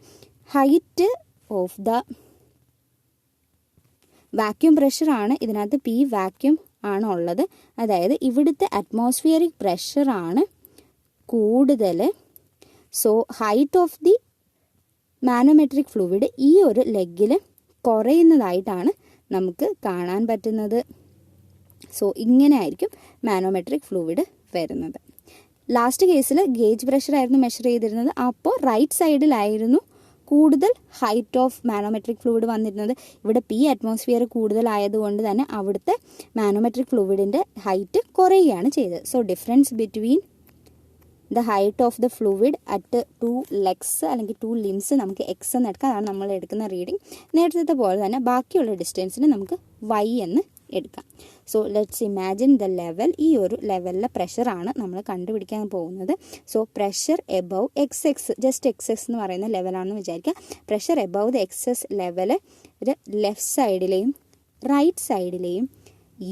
ഹൈറ്റ് ഓഫ് ദ വാക്യൂം പ്രഷറാണ് ഇതിനകത്ത് P വാക്യൂം ആണ് ഉള്ളത്. അതായത് ഇവിടുത്തെ അറ്റ്മോസ്ഫിയറിക് പ്രഷറാണ് കൂടുതൽ. So height of the manometric fluid ഈ ഒരു ലെഗിൽ കുറയുന്നതായിട്ടാണ് നമുക്ക് കാണാൻ പറ്റുന്നത്. സോ ഇങ്ങനെ ആയിരിക്കും മാനോമെട്രിക് ഫ്ലൂയിഡ് വരുന്നത്. ലാസ്റ്റ് കേസിൽ ഗേജ് പ്രഷർ ആയിരുന്നു മെഷർ ചെയ്തിരുന്നത്. അപ്പോൾ റൈറ്റ് സൈഡിലായിരുന്നു കൂടുതൽ ഹൈറ്റ് ഓഫ് മാനോമെട്രിക് ഫ്ലൂയിഡ് വന്നിരുന്നത്. ഇവിടെ P അറ്റ്മോസ്ഫിയർ കൂടുതലായതുകൊണ്ട് തന്നെ അവിടുത്തെ മാനോമെട്രിക് ഫ്ലൂയിഡിൻ്റെ ഹൈറ്റ് കുറയുകയാണ് ചെയ്തത്. So difference between the height of the fluid at 2 legs അല്ലെങ്കിൽ 2 ലിംസ് നമുക്ക് എക്സ് എന്ന് എടുക്കാം. അതാണ് നമ്മൾ എടുക്കുന്ന റീഡിങ്. നേരത്തെ പോലെ തന്നെ ബാക്കിയുള്ള ഡിസ്റ്റൻസിന് നമുക്ക് y എന്ന് എടുക്കാം. So let's imagine the level. ഈ ഒരു ലെവലിലെ പ്രഷറാണ് നമ്മൾ കണ്ടുപിടിക്കാൻ പോകുന്നത്. So pressure above XX, just XX എന്ന് പറയുന്ന ലെവലാണെന്ന് വിചാരിക്കുക. Pressure above the XS level left സൈഡിലെയും റൈറ്റ് സൈഡിലെയും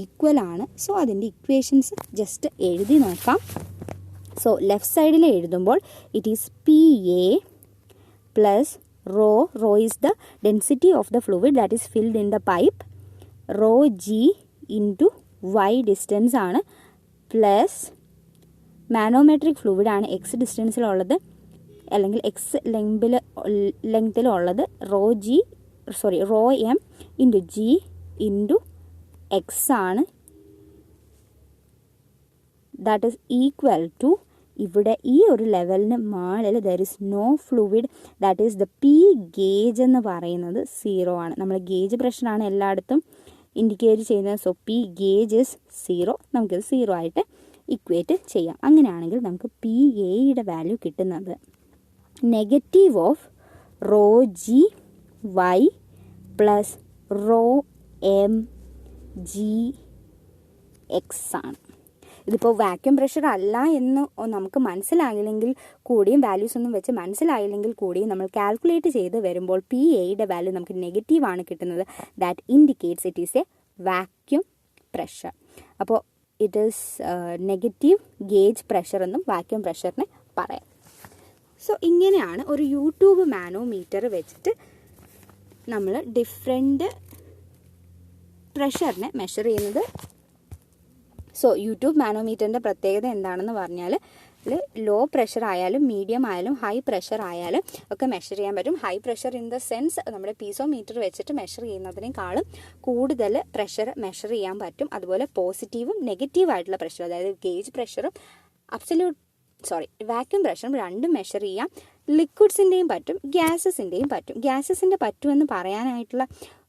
ഈക്വൽ ആണ്. സോ അതിൻ്റെ ഇക്വേഷൻസ് ജസ്റ്റ് എഴുതി നോക്കാം. സോ ലെഫ്റ്റ് സൈഡിൽ എഴുതുമ്പോൾ it is PA plus rho is the density of the fluid that is filled in the pipe. Rho G into Y distance ആണ്, plus manometric fluid ആണ് X ഡിസ്റ്റൻസിലുള്ളത് അല്ലെങ്കിൽ X ലെങ്തിലുള്ളത്. Rho M into G into X ആണ്. That is equal to ഇവിടെ ഈ ഒരു ലെവലിന് മുകളിൽ there is no fluid, that is the P gauge എന്ന് പറയുന്നത് 0 ആണ്. നമ്മൾ ഗേജ് പ്രഷറാണ് എല്ലായിടത്തും ഇൻഡിക്കേറ്റ് ചെയ്യുന്നത്. So P gauge is 0. നമുക്കിത് 0 ആയിട്ട് ഇക്വേറ്റ് ചെയ്യാം. അങ്ങനെയാണെങ്കിൽ നമുക്ക് പി എയുടെ വാല്യൂ കിട്ടുന്നത് negative of rho g y plus rho m g x ആണ്. ഇതിപ്പോൾ വാക്യൂം പ്രഷർ അല്ല എന്ന് നമുക്ക് മനസ്സിലായില്ലെങ്കിൽ കൂടിയും, വാല്യൂസ് ഒന്നും വെച്ച് മനസ്സിലായില്ലെങ്കിൽ കൂടിയും നമ്മൾ കാൽക്കുലേറ്റ് ചെയ്ത് വരുമ്പോൾ പി എയുടെ വാല്യൂ നമുക്ക് നെഗറ്റീവ് ആണ് കിട്ടുന്നത്. That indicates it is a vacuum pressure. അപ്പോൾ it is negative gauge pressure എന്നും വാക്യൂം പ്രഷറിനെ പറയാം. സോ ഇങ്ങനെയാണ് ഒരു യൂട്യൂബ് മാനോമീറ്റർ വെച്ചിട്ട് നമ്മൾ ഡിഫറെൻ്റ് പ്രഷറിനെ മെഷർ ചെയ്യുന്നത്. സോ യൂട്യൂബ് മാനോമീറ്ററിൻ്റെ പ്രത്യേകത എന്താണെന്ന് പറഞ്ഞാൽ ലോ പ്രഷർ ആയാലും മീഡിയം ആയാലും ഹൈ പ്രഷർ ആയാലും ഒക്കെ മെഷർ ചെയ്യാൻ പറ്റും. High pressure in the sense നമ്മുടെ പീസോമീറ്റർ വെച്ചിട്ട് മെഷർ ചെയ്യുന്നതിനേക്കാളും കൂടുതൽ പ്രഷർ മെഷർ ചെയ്യാൻ പറ്റും. അതുപോലെ പോസിറ്റീവും നെഗറ്റീവ് ആയിട്ടുള്ള പ്രഷർ, അതായത് ഗേജ് പ്രഷറും വാക്യൂം പ്രഷറും രണ്ടും മെഷർ ചെയ്യാം. ലിക്വിഡ്സിൻ്റെയും പറ്റും, ഗ്യാസസിൻ്റെയും പറ്റും. ഗ്യാസസിൻ്റെ പറ്റുമെന്ന് പറയാനായിട്ടുള്ള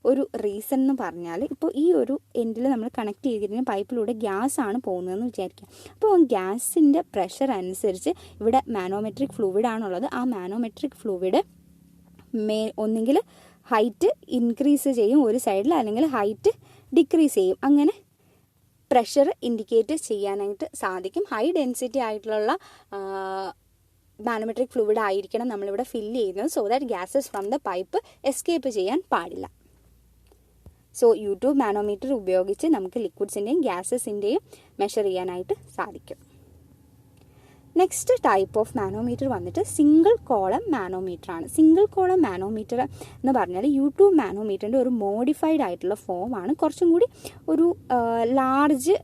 ഒരു റീസൺ എന്ന് പറഞ്ഞാൽ, ഇപ്പോൾ ഈ ഒരു എൻഡിൽ നമ്മൾ കണക്ട് ചെയ്തിരുന്ന പൈപ്പിലൂടെ ഗ്യാസ് ആണ് പോകുന്നതെന്ന് വിചാരിക്കുക. അപ്പോൾ ഗ്യാസിൻ്റെ പ്രഷർ അനുസരിച്ച് ഇവിടെ മാനോമെട്രിക് ഫ്ലൂയിഡ് ആണുള്ളത്. ആ മാനോമെട്രിക് ഫ്ലൂയിഡ് ഒന്നുകിൽ ഹൈറ്റ് ഇൻക്രീസ് ചെയ്യും ഒരു സൈഡിൽ, അല്ലെങ്കിൽ ഹൈറ്റ് ഡിക്രീസ് ചെയ്യും. അങ്ങനെ പ്രഷർ ഇൻഡിക്കേറ്റ് ചെയ്യാനായിട്ട് സാധിക്കും. ഹൈ ഡെൻസിറ്റി ആയിട്ടുള്ള മാനോമെട്രിക് ഫ്ലൂയിഡ് ആയിരിക്കണം നമ്മളിവിടെ ഫില്ല് ചെയ്യുന്നത്, so that gases from the pipe escape ചെയ്യാൻ പാടില്ല. സോ യൂട്യൂബ് മാനോമീറ്റർ ഉപയോഗിച്ച് നമുക്ക് ലിക്വിഡ്സിൻ്റെയും ഗ്യാസസിൻ്റെയും മെഷർ ചെയ്യാനായിട്ട് സാധിക്കും. നെക്സ്റ്റ് ടൈപ്പ് ഓഫ് മാനോമീറ്റർ വന്നിട്ട് സിംഗിൾ കോളം മാനോമീറ്റർ ആണ്. സിംഗിൾ കോളം മാനോമീറ്റർ എന്ന് പറഞ്ഞാൽ യൂട്യൂബ് മാനോമീറ്ററിൻ്റെ ഒരു മോഡിഫൈഡ് ആയിട്ടുള്ള ഫോമാണ്. കുറച്ചും കൂടി ഒരു ലാർജ്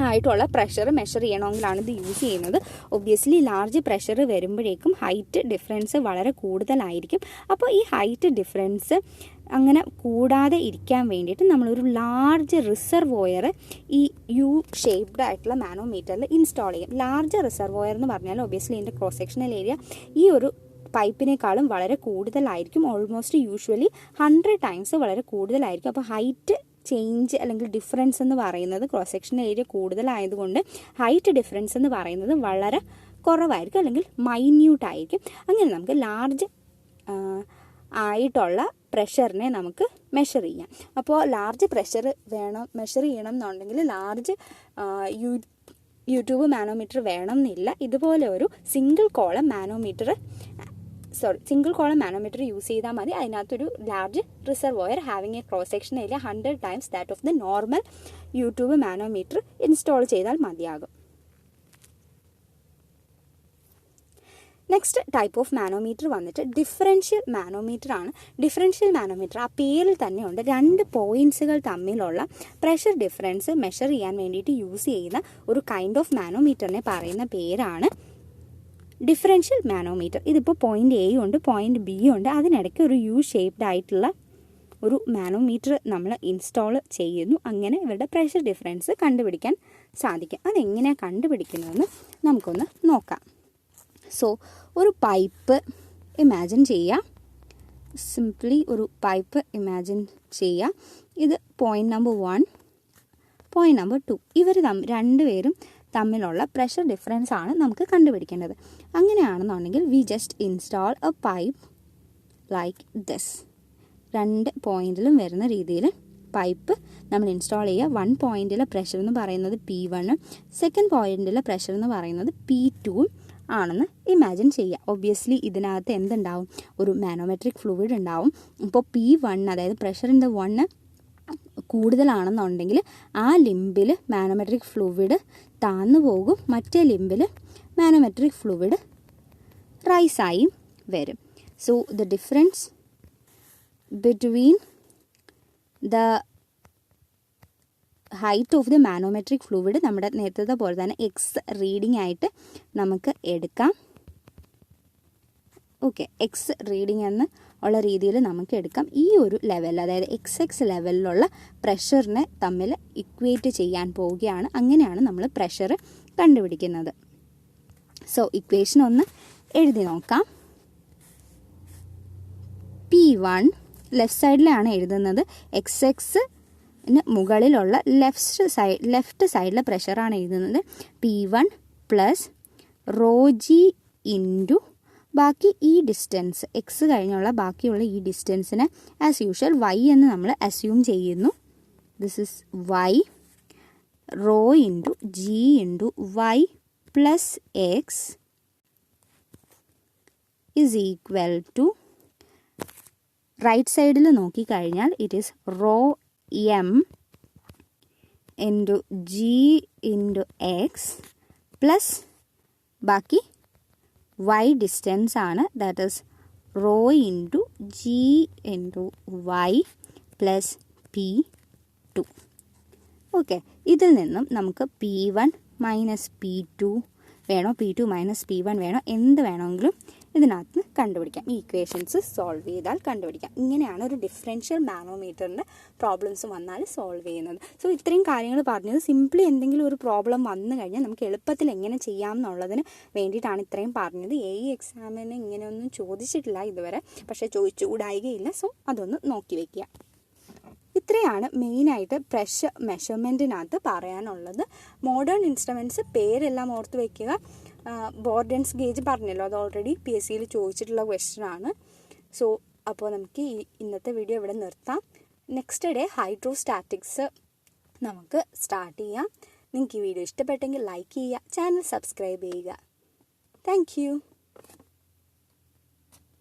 ആയിട്ടുള്ള പ്രഷർ മെഷർ ചെയ്യണമെങ്കിലാണ് ഇത് യൂസ് ചെയ്യുന്നത്. ഒബ്വിയസ്ലി ലാർജ് പ്രഷർ വരുമ്പോഴേക്കും ഹൈറ്റ് ഡിഫറൻസ് വളരെ കൂടുതലായിരിക്കും. അപ്പോൾ ഈ ഹൈറ്റ് ഡിഫറൻസ് അങ്ങനെ കൂടാതെ ഇരിക്കാൻ വേണ്ടിയിട്ട് നമ്മളൊരു ലാർജ് റിസർവോയർ ഈ യു ഷേപ്ഡ് ആയിട്ടുള്ള മാനോമീറ്ററിൽ ഇൻസ്റ്റാൾ ചെയ്യും. ലാർജ് റിസർവോയർ എന്ന് പറഞ്ഞാൽ ഒബ്വിയസ്ലി ഇതിൻ്റെ ക്രോസ് സെക്ഷണൽ ഏരിയ ഈ ഒരു പൈപ്പിനേക്കാളും വളരെ കൂടുതലായിരിക്കും. ഓൾമോസ്റ്റ് യൂഷ്വലി 100 ടൈംസ് വളരെ കൂടുതലായിരിക്കും. അപ്പോൾ ഹൈറ്റ് ചേഞ്ച് അല്ലെങ്കിൽ ഡിഫറൻസ് എന്ന് പറയുന്നത് ക്രോസ് സെക്ഷണൽ ഏരിയ കൂടുതലായതുകൊണ്ട് ഹൈറ്റ് ഡിഫറൻസ് എന്ന് പറയുന്നത് വളരെ കുറവായിരിക്കും, അല്ലെങ്കിൽ മൈന്യൂട്ട് ആയിരിക്കും. അങ്ങനെ നമുക്ക് ലാർജ് ആയിട്ടുള്ള പ്രഷറിനെ നമുക്ക് മെഷർ ചെയ്യാം. അപ്പോൾ ലാർജ് പ്രഷർ മെഷർ ചെയ്യണം എന്നുണ്ടെങ്കിൽ ലാർജ് യൂട്യൂബ് മാനോമീറ്റർ വേണം എന്നില്ല. ഇതുപോലെ ഒരു സിംഗിൾ കോളം മാനോമീറ്റർ യൂസ് ചെയ്താൽ മതി. അതിനകത്തൊരു large reservoir having A cross section area 100 times that of the normal YouTube manometer install ചെയ്താൽ മതിയാകും. നെക്സ്റ്റ് ടൈപ്പ് ഓഫ് മാനോമീറ്റർ വന്നിട്ട് ഡിഫറൻഷ്യൽ മാനോമീറ്റർ ആണ്. ഡിഫറൻഷ്യൽ മാനോമീറ്റർ ആ പേരിൽ തന്നെയുണ്ട്. 2 പോയിന്റ്സുകൾ തമ്മിലുള്ള പ്രഷർ ഡിഫറൻസ് മെഷർ ചെയ്യാൻ വേണ്ടിയിട്ട് യൂസ് ചെയ്യുന്ന ഒരു കൈൻഡ് ഓഫ് മാനോമീറ്ററിനെ പറയുന്ന പേരാണ് ഡിഫറൻഷ്യൽ മാനോമീറ്റർ. ഇതിപ്പോൾ പോയിന്റ് എ ഉണ്ട്, പോയിന്റ് ബി ഉണ്ട്, അതിനിടയ്ക്ക് ഒരു യു ഷേപ്ഡ് ആയിട്ടുള്ള ഒരു മാനോമീറ്റർ നമ്മൾ ഇൻസ്റ്റാൾ ചെയ്യുന്നു. അങ്ങനെ ഇവരുടെ പ്രഷർ ഡിഫറൻസ് കണ്ടുപിടിക്കാൻ സാധിക്കും. അതെങ്ങനെയാണ് കണ്ടുപിടിക്കുന്നതെന്ന് നമുക്കൊന്ന് നോക്കാം. സോ ഒരു പൈപ്പ് ഇമാജിൻ ചെയ്യുക. സിംപ്ലി ഒരു പൈപ്പ് ഇമാജിൻ ചെയ്യുക. ഇത് പോയിന്റ് നമ്പർ 1, പോയിന്റ് നമ്പർ 2. ഇവർ രണ്ടുപേരും തമ്മിലുള്ള പ്രഷർ ഡിഫറൻസ് ആണ് നമുക്ക് കണ്ടുപിടിക്കേണ്ടത്. അങ്ങനെയാണെന്നുണ്ടെങ്കിൽ we just install A pipe like this. 2 പോയിന്റിലും വരുന്ന രീതിയിൽ പൈപ്പ് നമ്മൾ ഇൻസ്റ്റാൾ ചെയ്യുക. 1 പോയിന്റിലെ പ്രഷർ എന്ന് പറയുന്നത് P1, സെക്കൻഡ് പോയിന്റിലെ പ്രഷർ എന്ന് പറയുന്നത് P2 ആണെന്ന് ഇമാജിൻ ചെയ്യുക. ഒബ്വിയസ്ലി ഇതിനകത്ത് എന്തുണ്ടാവും? ഒരു മാനോമെട്രിക് ഫ്ലൂയിഡ് ഉണ്ടാവും. ഇപ്പോൾ P1 അതായത് പ്രഷറിൻ്റെ 1 കൂടുതലാണെന്നുണ്ടെങ്കിൽ ആ ലിംബിൽ മാനോമെട്രിക് ഫ്ലൂയിഡ് താന്നു പോകും, മറ്റേ ലിംബിൽ മാനോമെട്രിക് ഫ്ലൂയിഡ് റൈസായി വരും. So the difference between the height of the manometric fluid നമ്മുടെ നേരത്തെ പോലെ തന്നെ എക്സ് റീഡിംഗ് ആയിട്ട് നമുക്ക് എടുക്കാം. ഓക്കെ, എക്സ് റീഡിംഗ് എന്ന് ഉള്ള രീതിയിൽ നമുക്ക് എടുക്കാം. ഈ ഒരു ലെവൽ, അതായത് എക്സ് ലെവലിലുള്ള പ്രഷറിനെ തമ്മിൽ ഇക്വേറ്റ് ചെയ്യാൻ പോവുകയാണ്. അങ്ങനെയാണ് നമ്മൾ പ്രഷർ കണ്ടുപിടിക്കുന്നത്. സോ ഇക്വേഷൻ ഒന്ന് എഴുതി നോക്കാം. P1 ലെഫ്റ്റ് സൈഡിലാണ് എഴുതുന്നത്. എക്സിന് മുകളിലുള്ള ലെഫ്റ്റ് സൈഡിലെ പ്രഷറാണ് എഴുതുന്നത്. P1 plus rho G into ബാക്കി ഈ ഡിസ്റ്റൻസ്, എക്സ് കഴിഞ്ഞുള്ള ബാക്കിയുള്ള ഈ ഡിസ്റ്റൻസിന് ആസ് യൂഷ്വൽ വൈ എന്ന് നമ്മൾ അസ്യൂം ചെയ്യുന്നു. This is y rho into G into y plus x is equal to, right സൈഡിൽ നോക്കിക്കഴിഞ്ഞാൽ it is rho m into G into x plus ബാക്കി വൈ ഡിസ്റ്റൻസ് ആണ്, that is rho into G into y plus P2. Okay, ഇതിൽ നിന്നും നമുക്ക് P1 minus P2 വേണോ, P2 minus P1 വേണോ, എന്ത് വേണമെങ്കിലും ഇതിനകത്ത് കണ്ടുപിടിക്കാം. ഈ ഇക്വേഷൻസ് സോൾവ് ചെയ്താൽ കണ്ടുപിടിക്കാം. ഇങ്ങനെയാണ് ഒരു ഡിഫറൻഷ്യൽ മാനോമീറ്ററിൻ്റെ പ്രോബ്ലംസ് വന്നാൽ സോൾവ് ചെയ്യുന്നത്. സോ ഇത്രയും കാര്യങ്ങൾ പറഞ്ഞത് സിംപ്ലി എന്തെങ്കിലും ഒരു പ്രോബ്ലം വന്നു കഴിഞ്ഞാൽ നമുക്ക് എളുപ്പത്തിൽ എങ്ങനെ ചെയ്യാം എന്നുള്ളതിന് വേണ്ടിയിട്ടാണ് ഇത്രയും പറഞ്ഞത്. എക്സാമിന് ഇങ്ങനെയൊന്നും ചോദിച്ചിട്ടില്ല ഇതുവരെ, പക്ഷേ ചോദിച്ചുകൂടായികയില്ല. സോ അതൊന്ന് നോക്കി വയ്ക്കുക. ഇത്രയാണ് മെയിനായിട്ട് പ്രഷർ മെഷർമെൻറ്റിനകത്ത് പറയാനുള്ളത്. മോഡേൺ ഇൻസ്ട്രുമെൻറ്റ്സ് പേരെല്ലാം ഓർത്ത് വയ്ക്കുക. ബോർഡൻസ് ഗേജ് പറഞ്ഞല്ലോ, അത് ഓൾറെഡി PSCയിൽ ചോദിച്ചിട്ടുള്ള ക്വസ്റ്റ്യൻ ആണ്. സോ അപ്പോൾ നമുക്ക് ഇന്നത്തെ വീഡിയോ ഇവിടെ നിർത്താം. നെക്സ്റ്റ് ഡേ ഹൈഡ്രോസ്റ്റാറ്റിക്സ് നമുക്ക് സ്റ്റാർട്ട് ചെയ്യാം. നിങ്ങൾക്ക് ഈ വീഡിയോ ഇഷ്ടപ്പെട്ടെങ്കിൽ ലൈക്ക് ചെയ്യുക, ചാനൽ സബ്സ്ക്രൈബ് ചെയ്യുക. താങ്ക്